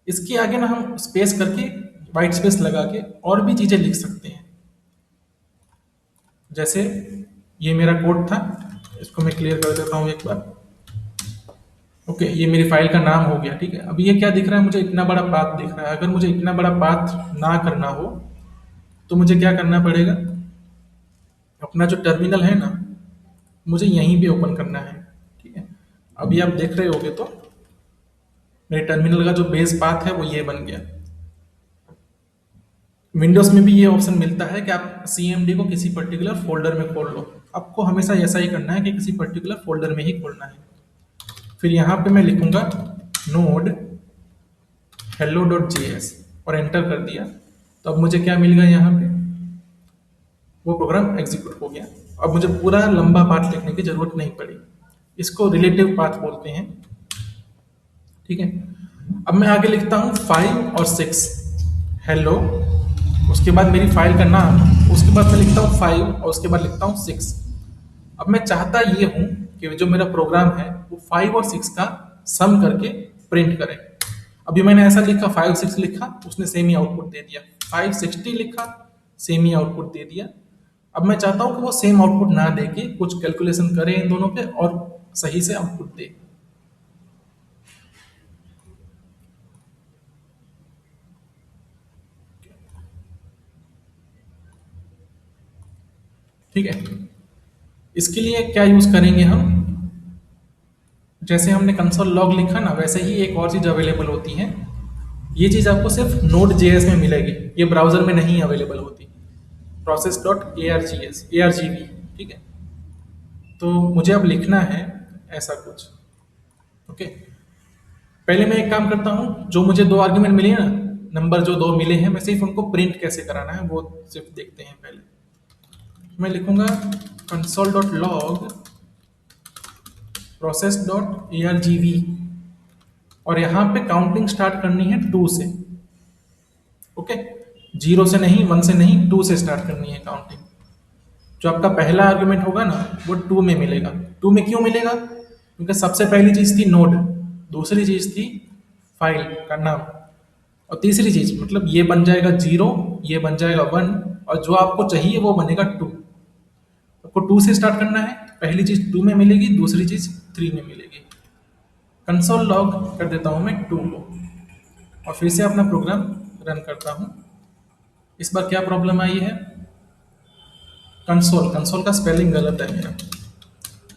इसके आगे ना हम स्पेस करके वाइट स्पेस लगा के और भी चीजें लिख सकते हैं। जैसे ये मेरा कोड था, इसको मैं क्लियर कर देता हूँ एक बार। ओके, ये मेरी फाइल का नाम हो गया, ठीक है। अब ये क्या दिख रहा है, मुझे इतना बड़ा पाथ दिख रहा है। अगर मुझे इतना बड़ा पाथ ना करना हो तो मुझे क्या करना पड़ेगा, अपना जो टर्मिनल है ना, मुझे यहीं पे ओपन करना है, ठीक है। अभी आप देख रहे होगे तो मेरे टर्मिनल का जो बेस पाथ है वो ये बन गया। विंडोज में भी ये ऑप्शन मिलता है कि आप CMD को किसी पर्टिकुलर फोल्डर में खोल लो। आपको हमेशा ऐसा ही करना है कि किसी पर्टिकुलर फोल्डर में ही खोलना है। फिर यहाँ पे मैं लिखूंगा नोड hello.js और एंटर कर दिया। तो अब मुझे क्या मिल गया यहाँ पे, वो प्रोग्राम एग्जीक्यूट हो गया। अब मुझे पूरा लंबा पाथ लिखने की जरूरत नहीं पड़ी। इसको रिलेटिव पाथ बोलते हैं, ठीक है। अब मैं आगे लिखता हूँ 5 और 6 हेलो, उसके बाद मेरी फाइल का नाम, उसके बाद मैं लिखता हूँ 5 और उसके बाद लिखता हूँ 6। अब मैं चाहता ये हूँ कि जो मेरा प्रोग्राम है वो 5 और 6 का सम करके प्रिंट करे। अभी मैंने ऐसा लिखा 5 6 लिखा, उसने सेम ही आउटपुट दे दिया। 5 60 लिखा, सेम ही आउटपुट दे दिया। अब मैं चाहता हूँ कि वो सेम आउटपुट ना दे के कुछ कैलकुलेशन करे इन दोनों पे और सही से आउटपुट दे। ठीक है, इसके लिए क्या यूज करेंगे हम, जैसे हमने कंसोल लॉग लिखा ना, वैसे ही एक और चीज अवेलेबल होती है। ये चीज आपको सिर्फ नोड जेएस में मिलेगी, ये ब्राउजर में नहीं अवेलेबल होती। प्रोसेस डॉट ARGV, ठीक है। तो मुझे अब लिखना है ऐसा कुछ, ओके। पहले मैं एक काम करता हूँ, जो मुझे दो आर्ग्यूमेंट मिले हैं ना, नंबर जो दो मिले हैं, मैं सिर्फ उनको प्रिंट कैसे कराना है वो सिर्फ देखते हैं। पहले मैं लिखूंगा console dot log process dot ARGV और यहाँ पे काउंटिंग स्टार्ट करनी है 2 से, ओके। 0 से नहीं, 1 से नहीं, 2 से स्टार्ट करनी है काउंटिंग। जो आपका पहला आर्गुमेंट होगा ना वो 2 में मिलेगा। 2 में क्यों मिलेगा, क्योंकि सबसे पहली चीज थी नोड, दूसरी चीज थी फाइल का नाम, और तीसरी चीज मतलब ये बन जाएगा 0, ये बन जाएगा 1, और जो आपको चाहिए वो बनेगा 2। आपको 2 से स्टार्ट करना है, पहली चीज 2 में मिलेगी, दूसरी चीज 3 में मिलेगी। कंसोल लॉग कर देता हूं मैं 2 को और फिर से अपना प्रोग्राम रन करता हूं। इस बार क्या प्रॉब्लम आई है, कंसोल का स्पेलिंग गलत है मेरा,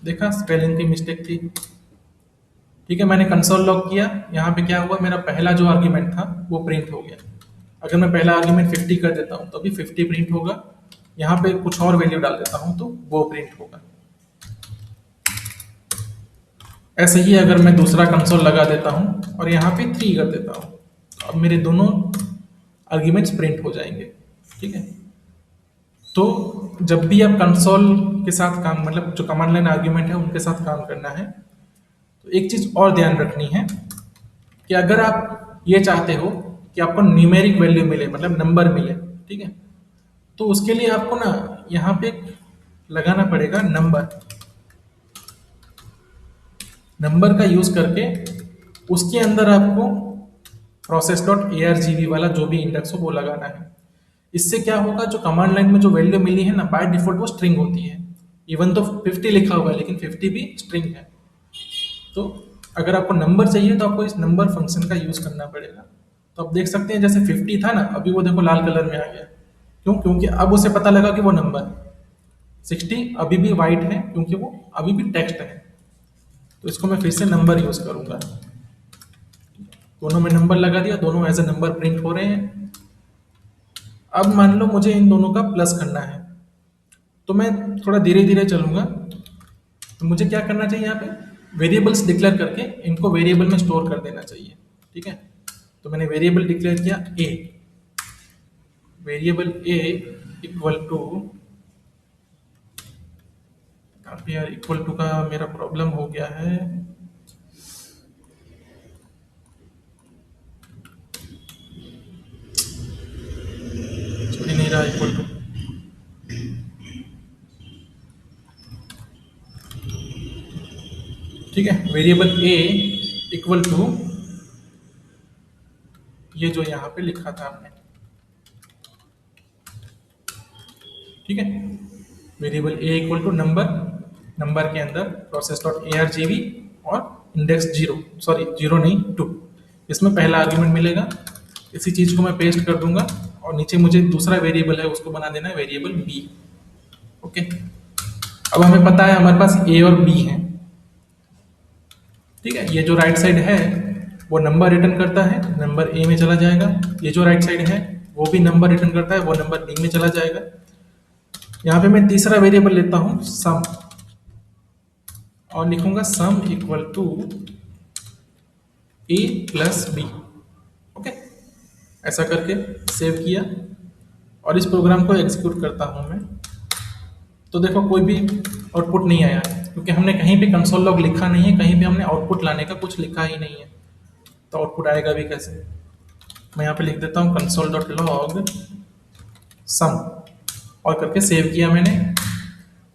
देखा स्पेलिंग की मिस्टेक थी। ठीक है, मैंने कंसोल लॉग किया, यहाँ पे क्या हुआ, मेरा पहला जो आर्ग्यूमेंट था वो प्रिंट हो गया। अगर मैं पहला आर्ग्यूमेंट 50 कर देता हूँ तो अभी 50 प्रिंट होगा, यहाँ पे कुछ और वैल्यू डाल देता हूँ तो वो प्रिंट होगा। ऐसे ही अगर मैं दूसरा कंसोल लगा देता हूँ और यहाँ पे 3 कर देता हूँ, तो अब मेरे दोनों आर्ग्यूमेंट्स प्रिंट हो जाएंगे। ठीक है, तो जब भी आप कंसोल के साथ काम, मतलब जो कमांड लाइन आर्ग्यूमेंट है उनके साथ काम करना है, तो एक चीज और ध्यान रखनी है कि अगर आप ये चाहते हो कि आपको न्यूमेरिक वैल्यू मिले, मतलब नंबर मिले, ठीक है, तो उसके लिए आपको ना यहाँ पे लगाना पड़ेगा नंबर का यूज करके उसके अंदर आपको प्रोसेस डॉट ARGV वाला जो भी इंडेक्स हो वो लगाना है। इससे क्या होगा, जो कमांड लाइन में जो वैल्यू मिली है ना, बाय डिफॉल्ट वो स्ट्रिंग होती है। इवन तो 50 लिखा हुआ है लेकिन 50 भी स्ट्रिंग है। तो अगर आपको नंबर चाहिए तो आपको इस नंबर फंक्शन का यूज करना पड़ेगा। तो आप देख सकते हैं जैसे 50 था ना, अभी वो देखो लाल कलर में आ गया। क्यों, क्योंकि अब उसे पता लगा कि वो नंबर है। 60 अभी भी वाइट है क्योंकि वो अभी भी टेक्स्ट है। तो इसको मैं फिर से नंबर यूज करूंगा, दोनों में नंबर लगा दिया, दोनों एज ए नंबर प्रिंट हो रहे हैं। अब मान लो मुझे इन दोनों का प्लस करना है, तो मैं थोड़ा धीरे धीरे चलूंगा। तो मुझे क्या करना चाहिए, यहाँ पे वेरिएबल्स डिक्लेयर करके इनको वेरिएबल में स्टोर कर देना चाहिए। ठीक है, तो मैंने वेरिएबल डिक्लेयर किया वेरिएबल ए इक्वल टू, काफी यार इक्वल टू का मेरा प्रॉब्लम हो गया है। नहीं रहा इक्वल टू, ठीक है, वेरिएबल ए इक्वल टू ये जो यहाँ पे लिखा था आपने, ठीक है, variable a equal to number के अंदर प्रोसेस डॉट ARGV और इंडेक्स 0, सॉरी 0 नहीं 2, इसमें पहला आर्ग्यूमेंट मिलेगा। इसी चीज को मैं पेस्ट कर दूंगा और नीचे मुझे दूसरा वेरिएबल है उसको बना देना है वेरिएबल बी। ओके, अब हमें पता है हमारे पास ए और बी है। ठीक है, ये जो राइट साइड है वो नंबर रिटर्न करता है, नंबर ए में चला जाएगा। ये जो राइट साइड है वो भी नंबर रिटर्न करता है, वो नंबर बी में चला जाएगा। यहाँ पे मैं तीसरा वेरिएबल लेता हूँ सम। और लिखूंगा sum equal to a plus b. Okay, ऐसा करके सेव किया और इस प्रोग्राम को एग्जीक्यूट करता हूं मैं। तो देखो कोई भी आउटपुट नहीं आया क्योंकि हमने कहीं भी कंसोल लॉग लिखा नहीं है, कहीं भी हमने आउटपुट लाने का कुछ लिखा ही नहीं है, तो आउटपुट आएगा भी कैसे। मैं यहाँ पे लिख देता हूँ कंसोल डॉट लॉग सम और करके सेव किया मैंने।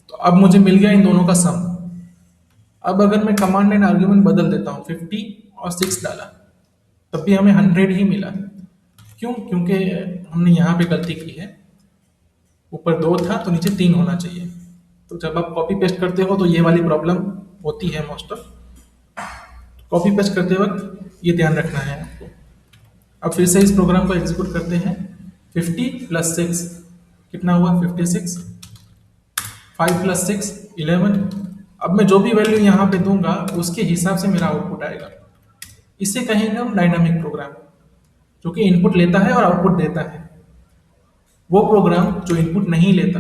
तो अब मुझे मिल गया इन दोनों का सम। अब अगर मैं कमांड लाइन आर्ग्यूमेंट बदल देता हूँ, 50 और 6 डाला, तब भी हमें 100 ही मिला। क्यों? क्योंकि हमने यहाँ पे गलती की है, ऊपर 2 था तो नीचे 3 होना चाहिए। तो जब आप कॉपी पेस्ट करते हो तो ये वाली प्रॉब्लम होती है मोस्ट ऑफ। कॉपी पेस्ट करते वक्त ये ध्यान रखना है आपको। अब फिर से इस प्रोग्राम को एग्जीक्यूट करते हैं। 50 प्लस 6 कितना हुआ? 56। 5 प्लस 6 11। अब मैं जो भी वैल्यू यहाँ पे दूंगा उसके हिसाब से मेरा आउटपुट आएगा। इसे कहेंगे हम डायनामिक प्रोग्राम, जो कि इनपुट लेता है और आउटपुट देता है। वो प्रोग्राम जो इनपुट नहीं लेता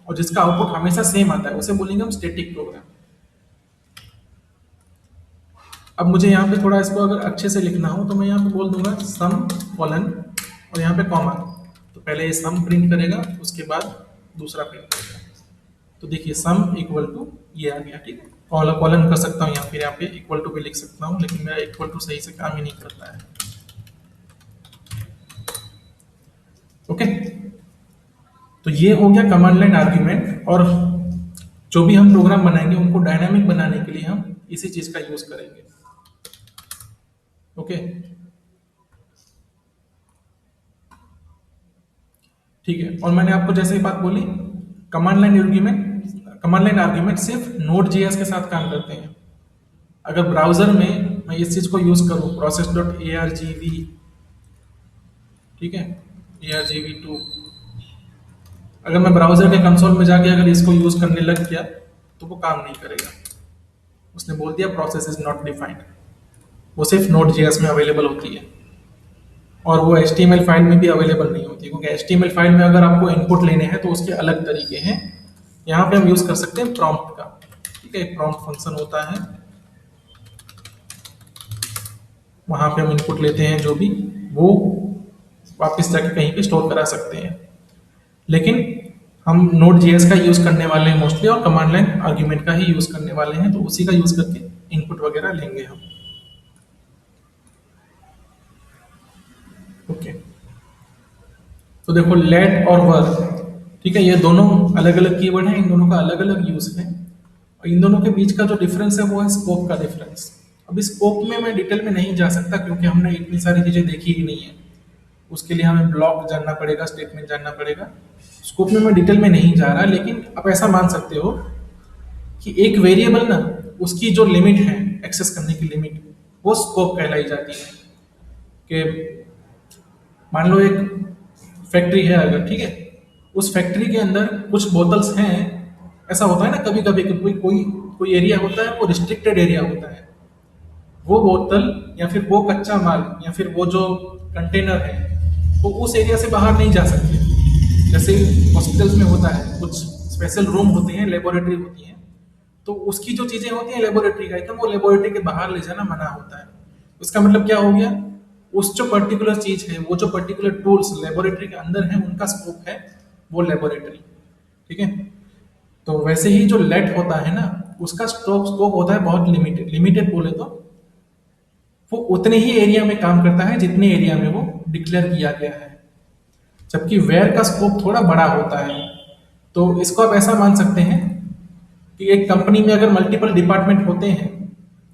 और जिसका आउटपुट हमेशा सेम आता है उसे बोलेंगे हम स्टैटिक प्रोग्राम। अब मुझे यहाँ पे थोड़ा इसको अगर अच्छे से लिखना हो तो मैं यहाँ पे बोल दूंगा सम कॉलन और यहाँ पे कॉमा। तो पहले ये सम प्रिंट करेगा, उसके बाद दूसरा प्रिंट करेगा। तो देखिए सम इक्वल टू ये आ गया, ठीक है। कॉलन कॉलन कर सकता हूँ, या फिर यहाँ पे इक्वल टू भी लिख सकता हूँ, लेकिन मेरा इक्वल टू सही से काम ही नहीं करता है। ओके, तो ये हो गया कमांड लाइन आर्ग्यूमेंट। और जो भी हम प्रोग्राम बनाएंगे उनको डायनामिक बनाने के लिए हम इसी चीज का यूज करेंगे। ओके, ठीक है। और मैंने आपको जैसे ही बात बोली, कमांड लाइन आर्ग्यूमेंट सिर्फ नोड जेएस के साथ काम करते हैं। अगर ब्राउजर में मैं इस चीज को यूज करूं, process dot A R G V, ठीक है, ARGV2, अगर मैं ब्राउजर के कंसोल में जाके अगर इसको यूज करने लग गया तो वो काम नहीं करेगा। उसने बोल दिया प्रोसेस इज नॉट डिफाइंड। वो सिर्फ नोड जेएस में अवेलेबल होती है और वो HTML फाइल में भी अवेलेबल नहीं होती, क्योंकि HTML फाइल में अगर आपको इनपुट लेने हैं तो उसके अलग तरीके हैं। यहाँ पे हम यूज कर सकते हैं प्रॉम्प्ट का, ठीक है। प्रॉम्प्ट फंक्शन होता है, वहां पे हम इनपुट लेते हैं जो भी, वो वापस जाके कहीं पे स्टोर करा सकते हैं। लेकिन हम नोड जेएस का यूज करने वाले हैं मोस्टली, और कमांड लाइन आर्ग्यूमेंट का ही यूज करने वाले हैं, तो उसी का यूज करके इनपुट वगैरह लेंगे हम। ओके, तो देखो लेट और वर, ठीक है, ये दोनों अलग अलग कीवर्ड हैं, इन दोनों का अलग अलग यूज है। और इन दोनों के बीच का जो डिफरेंस है वो है स्कोप का डिफरेंस। अब इस स्कोप में मैं डिटेल में नहीं जा सकता क्योंकि हमने इतनी सारी चीजें देखी ही नहीं है। उसके लिए हमें ब्लॉक जानना पड़ेगा, स्टेटमेंट जानना पड़ेगा। स्कोप में मैं डिटेल में नहीं जा रहा, लेकिन आप ऐसा मान सकते हो कि एक वेरिएबल ना, उसकी जो लिमिट है एक्सेस करने की लिमिट, वो स्कोप कहलाई जाती है। कि मान लो एक फैक्ट्री है अगर, ठीक है, उस फैक्ट्री के अंदर कुछ बोतल्स हैं। ऐसा होता है ना कभी कभी, कोई कोई कोई एरिया होता है वो रिस्ट्रिक्टेड एरिया होता है। वो बोतल या फिर वो कच्चा माल या फिर वो जो कंटेनर है वो उस एरिया से बाहर नहीं जा सकते। जैसे हॉस्पिटल्स में होता है, कुछ स्पेशल रूम होते हैं, लेबोरेटरी होती है, तो उसकी जो चीजें होती हैं लेबोरेटरी का आइटम, वो लेबोरेटरी के बाहर ले जाना मना होता है। उसका मतलब क्या हो गया, उस जो पर्टिकुलर चीज है, वो जो पर्टिकुलर टूल्स लेबोरेटरी के अंदर है, उनका स्कोप है वो लेबोरेटरी, ठीक है। तो वैसे ही जो लेट होता है ना, उसका स्कोप होता है बहुत लिमिटेड। लिमिटेड बोले तो वो उतने ही एरिया में काम करता है जितने एरिया में वो डिक्लेयर किया गया है। जबकि वेयर का स्कोप थोड़ा बड़ा होता है। तो इसको आप ऐसा मान सकते हैं कि एक कंपनी में अगर मल्टीपल डिपार्टमेंट होते हैं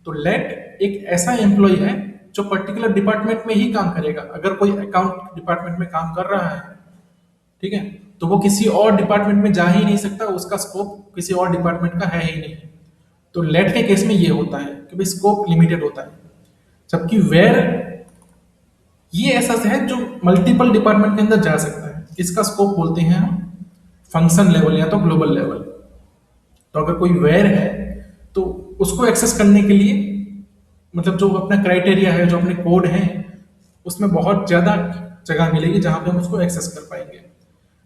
तो लेट एक ऐसा एम्प्लॉय है जो पर्टिकुलर डिपार्टमेंट में ही काम करेगा। अगर कोई अकाउंट डिपार्टमेंट में काम कर रहा है, ठीक है, तो वो किसी और डिपार्टमेंट में जा ही नहीं सकता, उसका स्कोप किसी और डिपार्टमेंट का है ही नहीं। तो लेट के केस में ये होता है कि भाई स्कोप लिमिटेड होता है। जबकि वेयर ये ऐसा है जो मल्टीपल डिपार्टमेंट के अंदर जा सकता है। इसका स्कोप बोलते हैं हम फंक्शन लेवल या तो ग्लोबल लेवल। तो अगर कोई वेयर है तो उसको एक्सेस करने के लिए, मतलब जो अपना क्राइटेरिया है, जो अपने कोड है, उसमें बहुत ज्यादा जगह मिलेगी जहां पे हम उसको एक्सेस कर पाएंगे।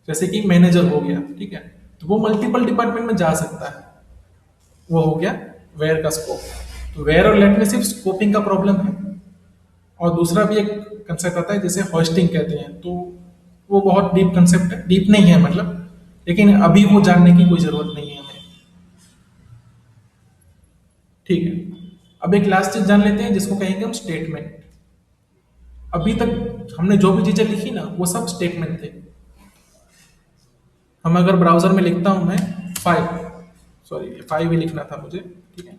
जैसे कि मैनेजर हो गया, ठीक है, तो वो मल्टीपल डिपार्टमेंट में जा सकता है, वो हो गया वेयर का स्कोप। तो वेयर और लेट में सिर्फ स्कोपिंग का प्रॉब्लम है, और दूसरा भी एक कंसेप्ट आता है जिसे होस्टिंग कहते हैं। तो वो बहुत डीप कंसेप्ट है, डीप नहीं है मतलब, लेकिन अभी वो जानने की कोई जरूरत नहीं है हमें। ठीक है, अब एक लास्ट चीज जान लेते हैं जिसको कहेंगे हम स्टेटमेंट। अभी तक हमने जो भी चीजें लिखी ना वो सब स्टेटमेंट थे। हम अगर ब्राउजर में लिखता हूं मैं 5, सॉरी 5 ही लिखना था मुझे, ठीक है,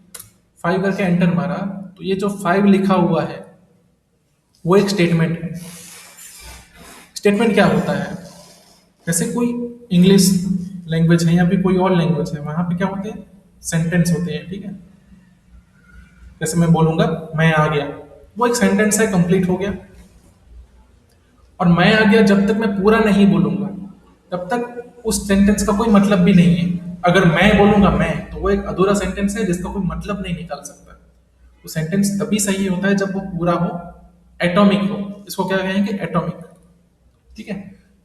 5 करके एंटर मारा, तो ये जो 5 लिखा हुआ है वो एक स्टेटमेंट है। स्टेटमेंट क्या होता है? जैसे कोई इंग्लिश लैंग्वेज है या फिर कोई और लैंग्वेज है, वहां पे क्या होते हैं? सेंटेंस होते हैं, ठीक है। जैसे मैं बोलूंगा मैं आ गया, वो एक सेंटेंस है, कंप्लीट हो गया। और मैं आ गया जब तक मैं पूरा नहीं बोलूंगा तब तक उस सेंटेंस का कोई मतलब भी नहीं है। अगर मैं बोलूंगा मैं, तो वो एक अधूरा सेंटेंस है जिसका कोई मतलब नहीं निकाल सकता। वो सेंटेंस तभी सही होता है जब वो पूरा हो, एटॉमिक हो। इसको क्या कहेंगे? एटॉमिक। ठीक है।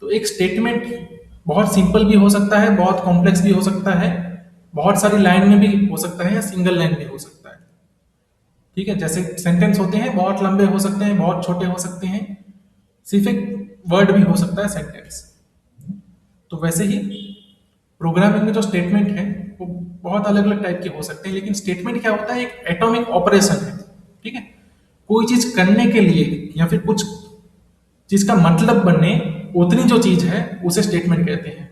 तो एक स्टेटमेंट बहुत सिंपल भी हो सकता है, बहुत कॉम्प्लेक्स भी हो सकता है, बहुत सारी लाइन में भी हो सकता है, या सिंगल लाइन भी हो सकता है। ठीक है, जैसे सेंटेंस होते हैं बहुत लंबे हो सकते हैं, बहुत छोटे हो सकते हैं, सिर्फ एक वर्ड भी हो सकता है सेंटेंस। तो वैसे ही प्रोग्रामिंग में जो स्टेटमेंट है वो बहुत अलग अलग टाइप के हो सकते हैं, लेकिन स्टेटमेंट क्या होता है? एक एटॉमिक ऑपरेशन है। ठीक है, कोई चीज करने के लिए या फिर कुछ चीज का मतलब बनने उतनी जो चीज है उसे स्टेटमेंट कहते हैं।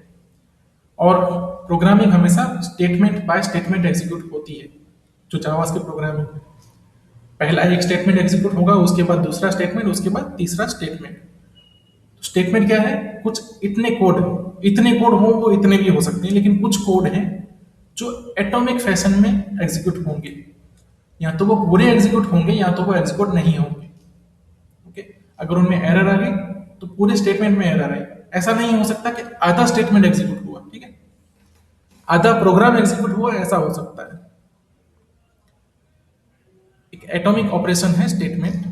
और प्रोग्रामिंग हमेशा स्टेटमेंट बाय स्टेटमेंट एग्जीक्यूट होती है। जो जावास्क्रिप्ट प्रोग्रामिंग है, पहला एक स्टेटमेंट एग्जीक्यूट होगा, उसके बाद दूसरा स्टेटमेंट, उसके बाद तीसरा स्टेटमेंट। स्टेटमेंट क्या है? कुछ इतने कोड हो वो इतने भी हो सकते हैं, लेकिन कुछ कोड हैं जो एटॉमिक फैशन में एग्जीक्यूट होंगे। या तो वो पूरे एग्जीक्यूट होंगे या तो वो एग्जीक्यूट नहीं होंगे। ओके, अगर उनमें एरर आ गई तो पूरे स्टेटमेंट में एरर आई। ऐसा नहीं हो सकता कि आधा स्टेटमेंट एग्जीक्यूट हुआ, ठीक है, आधा प्रोग्राम एग्जीक्यूट हुआ, ऐसा हो सकता है। एक एटॉमिक ऑपरेशन है स्टेटमेंट।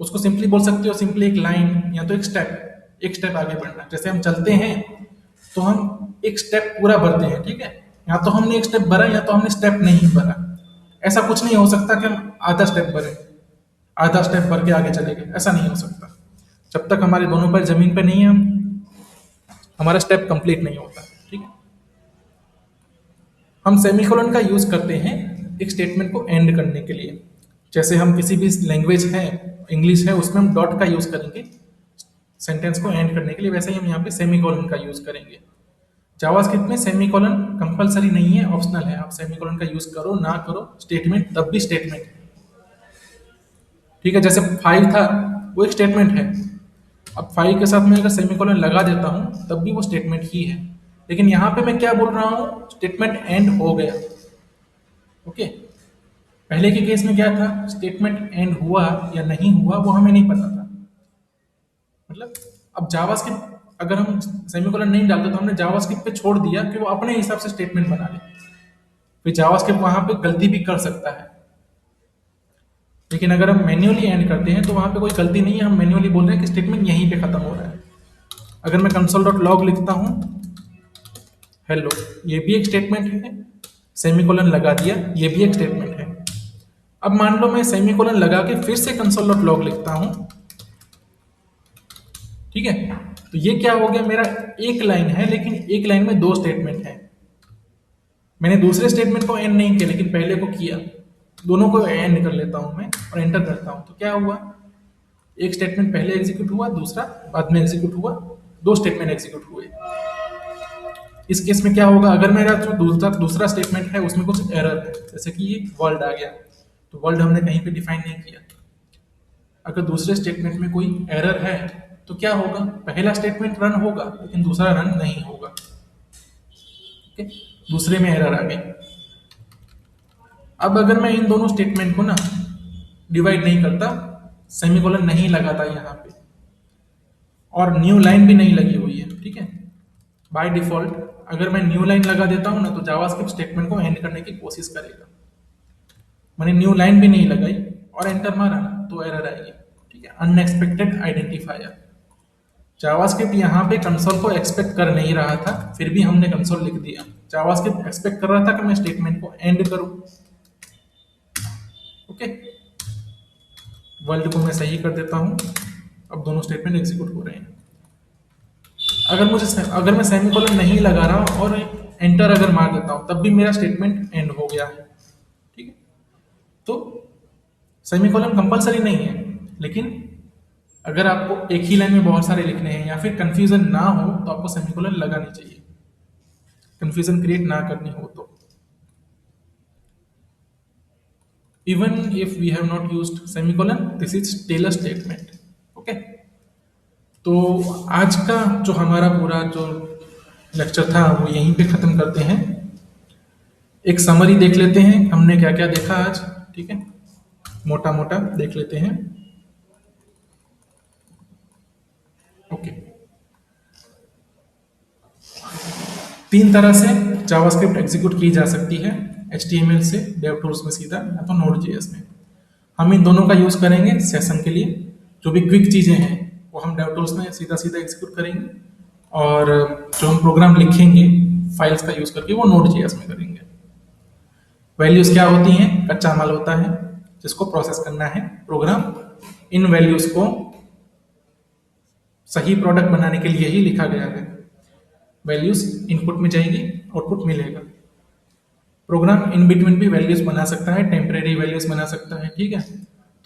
उसको सिंपली बोल सकते हो, सिंपली एक लाइन या तो एक स्टेप आगे बढ़ना। जैसे हम चलते हैं तो हम एक स्टेप पूरा भरते हैं, ठीक है, या तो हमने एक स्टेप भरा या तो हमने स्टेप नहीं भरा। ऐसा कुछ नहीं हो सकता कि हम आधा स्टेप भरे, आधा स्टेप भर के आगे चले गए, ऐसा नहीं हो सकता। जब तक हमारे दोनों पैर जमीन पे नहीं है, हमारा स्टेप कंप्लीट नहीं होता। ठीक है, हम सेमीकोलन का यूज करते हैं एक स्टेटमेंट को एंड करने के लिए। जैसे हम किसी भी लैंग्वेज है, इंग्लिश है, उसमें हम डॉट का यूज करेंगे सेंटेंस को एंड करने के लिए, वैसे ही हम यहाँ पे सेमीकोलन का यूज करेंगे। जावास्क्रिप्ट में सेमीकोलन कंपलसरी नहीं है, ऑप्शनल है। आप सेमीकोलन का यूज करो ना करो, स्टेटमेंट तब भी स्टेटमेंट है। ठीक है, जैसे 5 था वो एक स्टेटमेंट है। अब 5 के साथ मैं अगर सेमीकोलन लगा देता हूँ तब भी वो स्टेटमेंट ही है। लेकिन यहाँ पे मैं क्या बोल रहा हूँ? स्टेटमेंट एंड हो गया। ओके, पहले के केस में क्या था? स्टेटमेंट एंड हुआ या नहीं हुआ वो हमें नहीं पता था। मतलब अब जावास्क्रिप्ट अगर हम सेमीकोलन नहीं डालते तो हमने जावास्क्रिप्ट पे छोड़ दिया कि वो अपने हिसाब से स्टेटमेंट बना ले। फिर जावास्क्रिप्ट वहां पे गलती भी कर सकता है, लेकिन अगर हम मैन्युअली एंड करते हैं तो वहां पे कोई गलती नहीं है। हम मैन्युअली बोल रहे हैं कि स्टेटमेंट यहीं पे खत्म हो रहा है। अगर मैं console.log लिखता हूँ हेलो, ये भी एक स्टेटमेंट है। सेमीकोलन लगा दिया, ये भी एक स्टेटमेंट है। अब मान लो मैं सेमीकोलन लगा के फिर से console.log लिखता हूँ, ठीक है, तो ये क्या हो गया? मेरा एक लाइन है लेकिन एक लाइन में दो स्टेटमेंट है। मैंने दूसरे स्टेटमेंट को एंड नहीं किया लेकिन पहले को किया। दोनों को एंड कर लेता हूं मैं और एंटर करता हूं, तो क्या हुआ? एक स्टेटमेंट पहले एग्जीक्यूट हुआ, दूसरा बाद में एग्जीक्यूट हुआ, दो स्टेटमेंट एग्जीक्यूट हुए। इस केस में क्या होगा? अगर मेरा जो दूसरा स्टेटमेंट है उसमें कुछ एरर है, जैसे कि ये वर्ल्ड आ गया, तो वर्ल्ड हमने कहीं पे डिफाइन नहीं किया। अगर दूसरे स्टेटमेंट में कोई एरर है तो क्या होगा? पहला स्टेटमेंट रन होगा लेकिन दूसरा रन नहीं होगा। ओके, दूसरे में एरर आ गई। अब अगर मैं इन दोनों स्टेटमेंट को ना डिवाइड नहीं करता, सेमीकोलन नहीं लगाता यहाँ पे, और न्यू लाइन भी नहीं लगी हुई है, ठीक है, बाय डिफॉल्ट अगर मैं न्यू लाइन लगा देता हूँ ना तो जावास्क्रिप्ट स्टेटमेंट को एंड करने की कोशिश करेगा। मैंने न्यू लाइन भी नहीं लगाई और एंटर मारा ना तो एरर आएगी। ठीक है, अनएक्सपेक्टेड आइडेंटिफायर। जावास्क्रिप्ट यहाँ पे कंसोल को एक्सपेक्ट कर नहीं रहा था, फिर भी हमने कंसोल लिख दिया। जावास्क्रिप्ट एक्सपेक्ट कर रहा था कि मैं स्टेटमेंट को एंड करूं, ओके, वर्ल्ड को मैं सही कर देता हूँ। अब दोनों स्टेटमेंट एग्जीक्यूट हो रहे हैं। अगर मैं सेमीकोलन नहीं लगा रहा हूँ और एंटर अगर मार देता हूँ तब भी मेरा स्टेटमेंट एंड हो गया है। ठीक है, तो सेमीकोलन कंपलसरी नहीं है, लेकिन अगर आपको एक ही लाइन में बहुत सारे लिखने हैं या फिर कंफ्यूजन ना हो तो आपको सेमीकोलन लगानी चाहिए, कंफ्यूजन क्रिएट ना करनी हो तो। Even if we have not used semicolon, this is tailor statement. Okay, तो आज का जो हमारा पूरा जो लेक्चर था वो यहीं पे खत्म करते हैं। एक समरी देख लेते हैं हमने क्या क्या देखा आज। ठीक है, मोटा मोटा देख लेते हैं। ओके, तीन तरह से जावास्क्रिप्ट एग्जीक्यूट की जा सकती है, HTML से, DevTools में सीधा, या तो Node.js में। हम इन दोनों का यूज करेंगे सेशन के लिए। जो भी क्विक चीजें हैं वो हम DevTools में सीधा सीधा एग्जीक्यूट करेंगे, और जो हम प्रोग्राम लिखेंगे फाइल्स का यूज करके वो Node.js में करेंगे। वैल्यूज क्या होती हैं? कच्चा माल होता है जिसको प्रोसेस करना है प्रोग्राम। इन वैल्यूज को सही प्रोडक्ट बनाने के लिए ही लिखा गया है। वैल्यूज इनपुट में जाएगी, आउटपुट मिलेगा। प्रोग्राम इन बिटवीन भी वैल्यूज बना सकता है, टेम्परेरी वैल्यूज बना सकता है। ठीक है,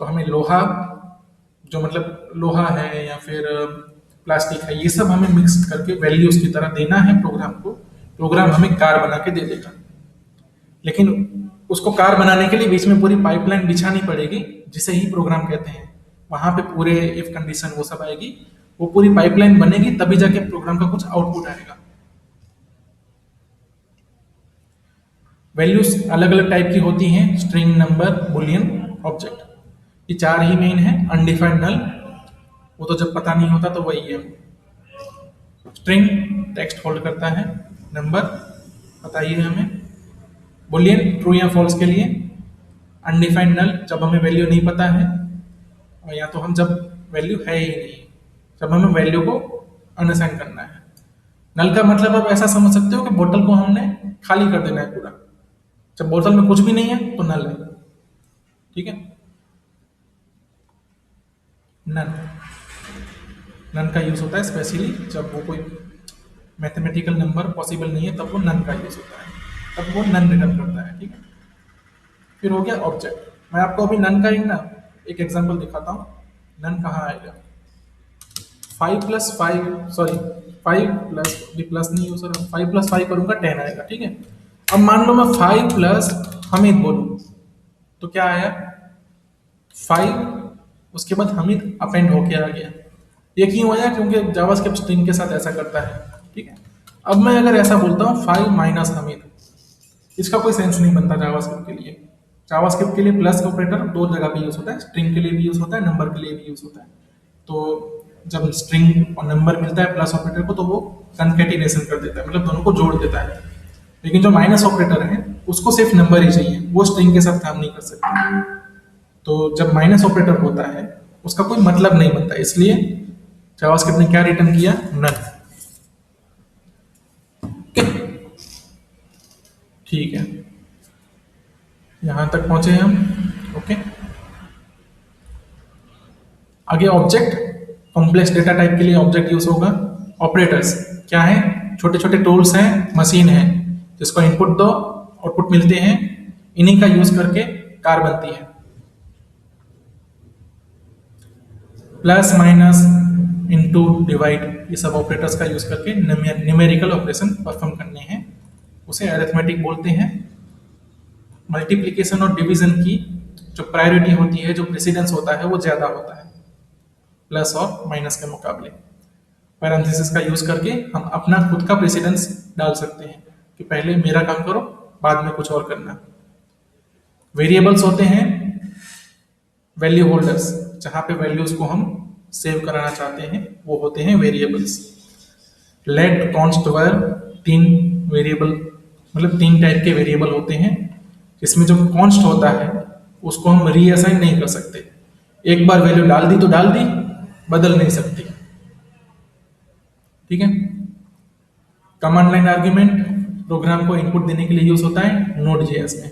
तो हमें लोहा, जो मतलब लोहा है या फिर प्लास्टिक है, ये सब हमें मिक्स करके वैल्यूज की तरह देना है प्रोग्राम को। प्रोग्राम हमें कार बना के दे देगा, लेकिन उसको कार बनाने के लिए बीच में पूरी पाइपलाइन बिछानी पड़ेगी, जिसे ही प्रोग्राम कहते हैं। वहां पे पूरे इफ कंडीशन वो सब आएगी, वो पूरी पाइपलाइन बनेगी, तभी जाके प्रोग्राम का कुछ आउटपुट आएगा। वैल्यूज अलग अलग टाइप की होती हैं, स्ट्रिंग, नंबर, बुलियन, ऑब्जेक्ट। ये चार ही मेन है। अनडिफाइंड नल, वो तो जब पता नहीं होता तो वही है। स्ट्रिंग टेक्स्ट होल्ड करता है, नंबर पता ही है हमें, बुलियन ट्रू या फॉल्स के लिए, अनडिफाइंड नल जब हमें वैल्यू नहीं पता है, और या तो हम जब वैल्यू है ही नहीं, जब हमें वैल्यू को अनअसाइन करना है। नल का मतलब आप ऐसा समझ सकते हो कि बोतल को हमने खाली कर देना है पूरा। जब बोतल में कुछ भी नहीं है तो नल है। ठीक है, नन, नन का यूज होता है स्पेशली जब वो कोई मैथमेटिकल नंबर पॉसिबल नहीं है, तब वो नन का यूज होता है, तब वो नन रिटर्न करता है। ठीक है, फिर हो गया ऑब्जेक्ट। मैं आपको अभी नन का एक एग्जांपल दिखाता हूँ। नन कहाँ आएगा? 5 + 5, सॉरी 5 प्लस, भी प्लस नहीं हो सर, 5 + 5 करूंगा 10 आएगा। ठीक है, अब मान लो मैं 5 प्लस हमीद बोलूं तो क्या आया? 5, उसके बाद हमीद अपेंड होके आ गया। ये क्यों आया? क्योंकि जावास्क्रिप्ट स्ट्रिंग के साथ ऐसा करता है। ठीक है, अब मैं अगर ऐसा बोलता हूँ 5 माइनस हमीद, इसका कोई सेंस नहीं बनता जावास्क्रिप्ट के लिए। जावास्क्रिप्ट के लिए प्लस ऑपरेटर दो जगह पे यूज होता है, स्ट्रिंग के लिए भी यूज होता है, नंबर के लिए भी यूज होता है। तो जब स्ट्रिंग और नंबर मिलता है प्लस ऑपरेटर को, तो वो कनकैटिनेशन कर देता है, मतलब दोनों को जोड़ देता है। लेकिन जो माइनस ऑपरेटर है उसको सिर्फ नंबर ही चाहिए, वो स्ट्रिंग के साथ काम नहीं कर सकता। तो जब माइनस ऑपरेटर होता है उसका कोई मतलब नहीं बनता, इसलिए जावास्क्रिप्ट ने क्या रिटर्न किया? नल। ठीक है, यहां तक पहुंचे हम। ओके, आगे ऑब्जेक्ट, कॉम्प्लेक्स डेटा टाइप के लिए ऑब्जेक्ट यूज होगा। ऑपरेटर्स क्या है? छोटे छोटे टूल्स हैं, मशीन है, जिसको इनपुट दो आउटपुट मिलते हैं, इन्हीं का यूज करके कार बनती है। प्लस, माइनस, इनटू, डिवाइड, ये सब ऑपरेटर्स का यूज करके न्यूमेरिकल ऑपरेशन परफॉर्म करने हैं, उसे अरिथमेटिक बोलते हैं। मल्टीप्लिकेशन और डिवीजन की जो प्रायोरिटी होती है, जो प्रेसिडेंस होता है, वो ज्यादा होता है प्लस और माइनस के मुकाबले। पैरेंथेसिस का यूज करके हम अपना खुद का प्रेसिडेंस डाल सकते हैं कि पहले मेरा काम करो, बाद में कुछ और करना। वेरिएबल्स होते हैं वैल्यू होल्डर्स, जहां पे वैल्यूज को हम सेव कराना चाहते हैं, वो होते हैं वेरिएबल्स। लेट, कॉन्स्ट, वर, तीन वेरिएबल, मतलब तीन टाइप के वेरिएबल होते हैं, जिसमें जो कॉन्स्ट होता है उसको हम रीअसाइन नहीं कर सकते। एक बार वैल्यू डाल दी तो डाल दी, बदल नहीं सकती। ठीक है, कमांड लाइन आर्ग्यूमेंट प्रोग्राम को इनपुट देने के लिए यूज होता है Node.js में।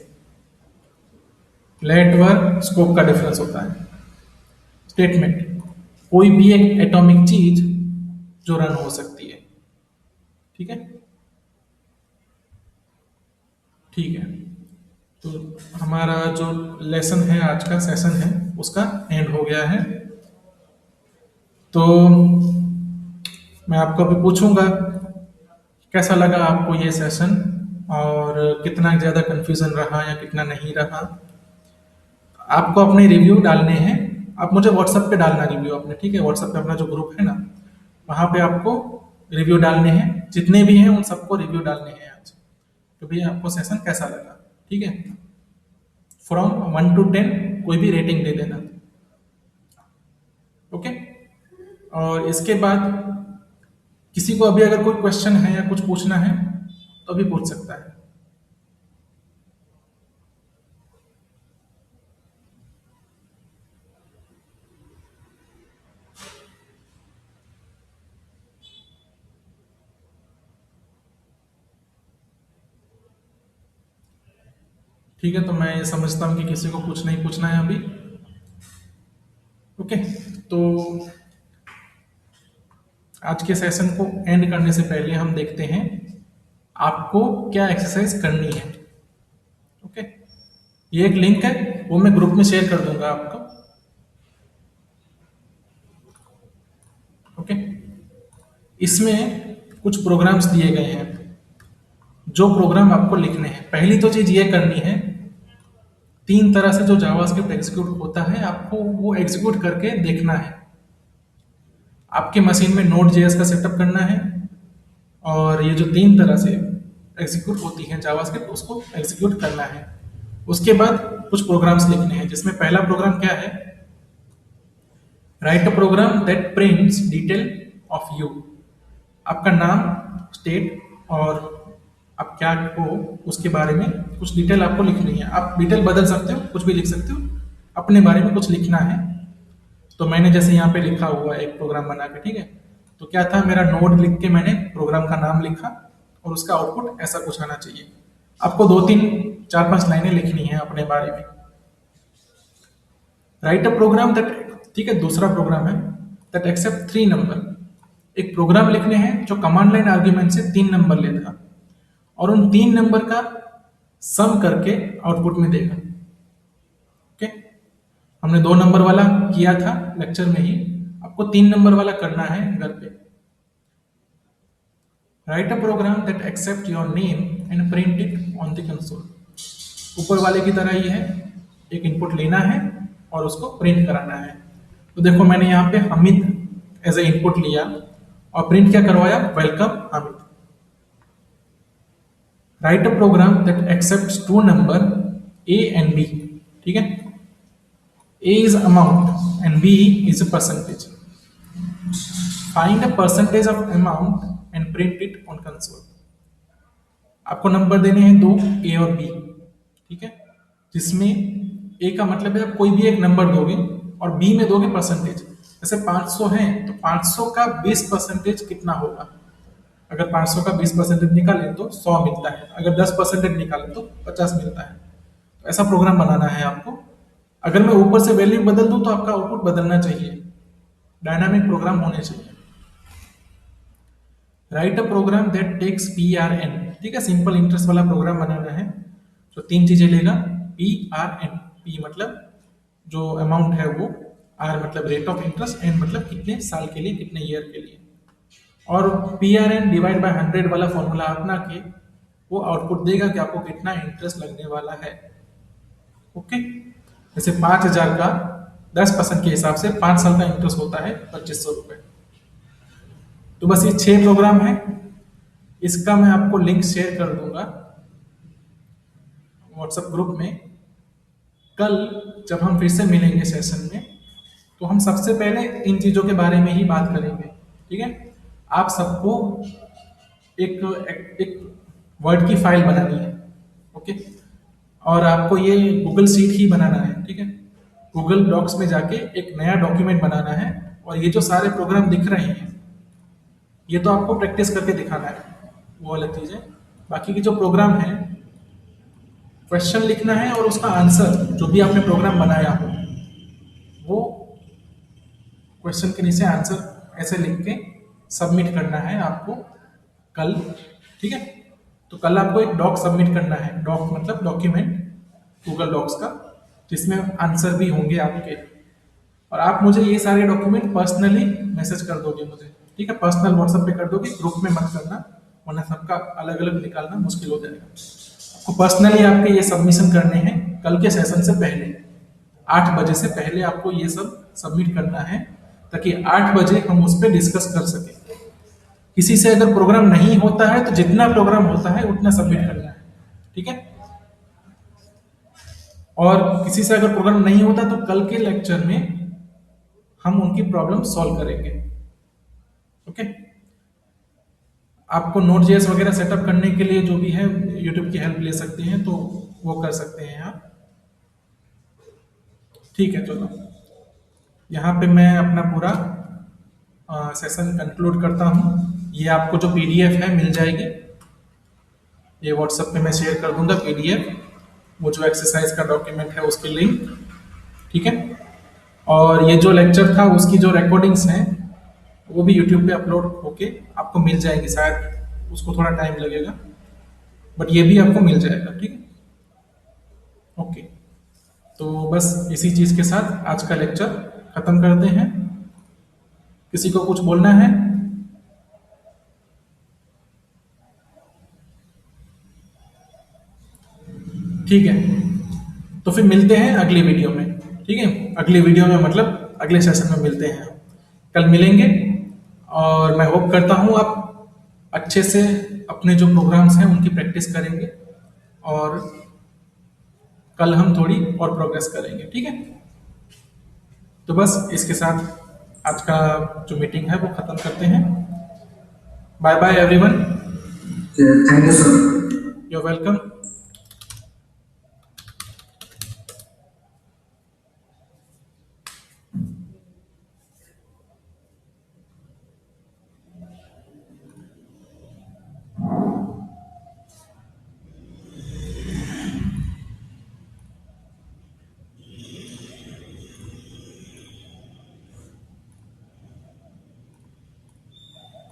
लेट वर्क स्कोप का डिफरेंस होता है। स्टेटमेंट, कोई भी एक एटॉमिक चीज जो रन हो सकती है। ठीक है, ठीक है। तो हमारा जो लेसन है, आज का सेशन है, उसका एंड हो गया है। तो मैं आपको अभी पूछूंगा कैसा लगा आपको ये सेशन, और कितना ज़्यादा कंफ्यूजन रहा या कितना नहीं रहा। आपको अपने रिव्यू डालने हैं। आप मुझे व्हाट्सएप पे डालना रिव्यू अपने, ठीक है। व्हाट्सएप पे अपना जो ग्रुप है ना, वहाँ पे आपको रिव्यू डालने हैं। जितने भी हैं उन सबको रिव्यू डालने हैं आज, तो भैया आपको सेशन कैसा लगा। ठीक है, फ्रॉम 1 to 10 कोई भी रेटिंग दे देना। ओके। और इसके बाद किसी को अभी अगर कोई क्वेश्चन है या कुछ पूछना है तो अभी पूछ सकता है। ठीक है, तो मैं ये समझता हूँ कि किसी को कुछ नहीं पूछना है अभी। ओके, तो आज के सेशन को एंड करने से पहले हम देखते हैं आपको क्या एक्सरसाइज करनी है। ओके, ये एक लिंक है, वो मैं ग्रुप में शेयर कर दूंगा आपको। ओके, इसमें कुछ प्रोग्राम्स दिए गए हैं, जो प्रोग्राम आपको लिखने हैं। पहली तो चीज ये करनी है, 3 तरह से जो जावास्क्रिप्ट एग्जीक्यूट होता है, आपको वो एग्जीक्यूट करके देखना है। आपके मशीन में नोड जेएस का सेटअप करना है, और ये जो 3 तरह से एग्जीक्यूट होती है जावास्क्रिप्ट, उसको एग्जीक्यूट करना है। उसके बाद कुछ प्रोग्राम्स लिखने हैं, जिसमें पहला प्रोग्राम क्या है, write a program that prints detail of you. आपका नाम, स्टेट और आप क्या हो उसके बारे में कुछ डिटेल आपको लिखनी है। आप डिटेल बदल सकते हो, कुछ भी लिख सकते हो, अपने बारे में कुछ लिखना है। तो मैंने जैसे यहाँ पे लिखा हुआ है एक प्रोग्राम बना के, ठीक है। तो क्या था, मेरा नोड लिख के मैंने प्रोग्राम का नाम लिखा, और उसका आउटपुट ऐसा कुछ आना चाहिए। आपको 2 3 4 5 लाइनें लिखनी है अपने बारे में। राइट अ प्रोग्राम दैट, ठीक है। दूसरा प्रोग्राम है दैट एक्सेप्ट 3 नंबर। एक प्रोग्राम लिखने हैं जो कमांड लाइन आर्ग्यूमेंट से 3 नंबर लेगा, और उन 3 नंबर का सम करके आउटपुट में देगा। ओके, हमने 2 नंबर वाला किया था लेक्चर में ही, आपको 3 नंबर वाला करना है घर पे। Write a program that accept your name and print it on the console. ऊपर वाले की तरह ही है, एक इनपुट लेना है और उसको प्रिंट कराना है। तो देखो, मैंने यहाँ पे हामिद एज ए इनपुट लिया और प्रिंट क्या करवाया, welcome Hamid. Write a program that accept 2 number A and B. ठीक है, A is amount and B is a percentage. Find a percentage of amount and print it on console. आपको नंबर देने हैं 2, ए और बी, ठीक है। जिसमें ए का मतलब है आप कोई भी एक नंबर दोगे, और बी में दोगे परसेंटेज। जैसे 500 है तो 500 का 20% कितना होगा। अगर 500 का 20% निकालें तो 100 मिलता है, अगर 10% निकालें तो 50 मिलता है। तो ऐसा प्रोग्राम बनाना है आपको। अगर मैं ऊपर से वैल्यू बदल दूं तो आपका आउटपुट बदलना चाहिए, डायनामिक प्रोग्राम होने चाहिए। Write a program that takes PRN। ठीक है, सिंपल इंटरेस्ट वाला प्रोग्राम बनाना है जो 3 चीजें लेगा। PRN, P मतलब जो अमाउंट है वो, R मतलब रेट ऑफ इंटरेस्ट, N मतलब कितने साल के लिए, कितने ईयर के लिए। और PRN डिवाइड बाय 100 वाला फॉर्मूला अपना के वो आउटपुट देगा कि आपको कितना इंटरेस्ट लगने वाला है। ओके, जैसे 5,000 का 10% के हिसाब से 5 साल का इंटरेस्ट होता है 2500 रुपए। तो बस ये 6 प्रोग्राम है। इसका मैं आपको लिंक शेयर कर दूंगा व्हाट्सएप ग्रुप में। कल जब हम फिर से मिलेंगे सेशन में, तो हम सबसे पहले इन चीजों के बारे में ही बात करेंगे। ठीक है, आप सबको एक वर्ड की फाइल बनानी है। ओके, और आपको ये गूगल शीट ही बनाना है। ठीक है, गूगल डॉक्स में जाके एक नया डॉक्यूमेंट बनाना है, और ये जो सारे प्रोग्राम दिख रहे हैं ये तो आपको प्रैक्टिस करके दिखाना है, वो अलग चीज है। बाकी की जो प्रोग्राम है क्वेश्चन लिखना है और उसका आंसर जो भी आपने प्रोग्राम बनाया हो वो क्वेश्चन के नीचे आंसर ऐसे लिख के सबमिट करना है आपको कल। ठीक है, तो कल आपको एक डॉक सबमिट करना है, डॉक मतलब डॉक्यूमेंट गूगल डॉक्स का, जिसमें आंसर भी होंगे आपके। और आप मुझे ये सारे डॉक्यूमेंट पर्सनली मैसेज कर दोगे मुझे, ठीक है, पर्सनल व्हाट्सएप पे कर दोगे, ग्रुप में मत करना, वरना सबका अलग अलग निकालना मुश्किल हो जाएगा। आपको पर्सनली आपके ये सबमिशन करने हैं कल के सेशन से पहले, 8 बजे से पहले आपको ये सब सबमिट करना है, ताकि 8 बजे हम उस पर डिस्कस कर सकें। किसी से अगर प्रोग्राम नहीं होता है तो जितना प्रोग्राम होता है उतना सबमिट करना है, ठीक है। और किसी से अगर प्रोग्राम नहीं होता तो कल के लेक्चर में हम उनकी प्रॉब्लम सॉल्व करेंगे। ओके, आपको नोट जेएस वगैरह सेटअप करने के लिए जो भी है यूट्यूब की हेल्प ले सकते हैं, तो वो कर सकते हैं आप। ठीक है, चलो यहाँ पे मैं अपना पूरा सेशन कंक्लूड करता हूँ। ये आपको जो पीडीएफ है मिल जाएगी, ये व्हाट्सएप पे मैं शेयर कर दूंगा पीडीएफ, वो जो एक्सरसाइज का डॉक्यूमेंट है उसकी लिंक, ठीक है। और ये जो लेक्चर था उसकी जो रिकॉर्डिंग्स हैं वो भी यूट्यूब पे अपलोड होके आपको मिल जाएंगी, शायद उसको थोड़ा टाइम लगेगा बट ये भी आपको मिल जाएगा, ठीक है। ओके, तो बस इसी चीज के साथ आज का लेक्चर खत्म करते हैं। किसी को कुछ बोलना है? ठीक है, तो फिर मिलते हैं अगली वीडियो में, ठीक है। अगली वीडियो में मतलब अगले सेशन में मिलते हैं, कल मिलेंगे। और मैं होप करता हूँ आप अच्छे से अपने जो प्रोग्राम्स हैं उनकी प्रैक्टिस करेंगे, और कल हम थोड़ी और प्रोग्रेस करेंगे, ठीक है। तो बस इसके साथ आज का जो मीटिंग है वो खत्म करते हैं। Bye bye everyone, thank you sir. You welcome.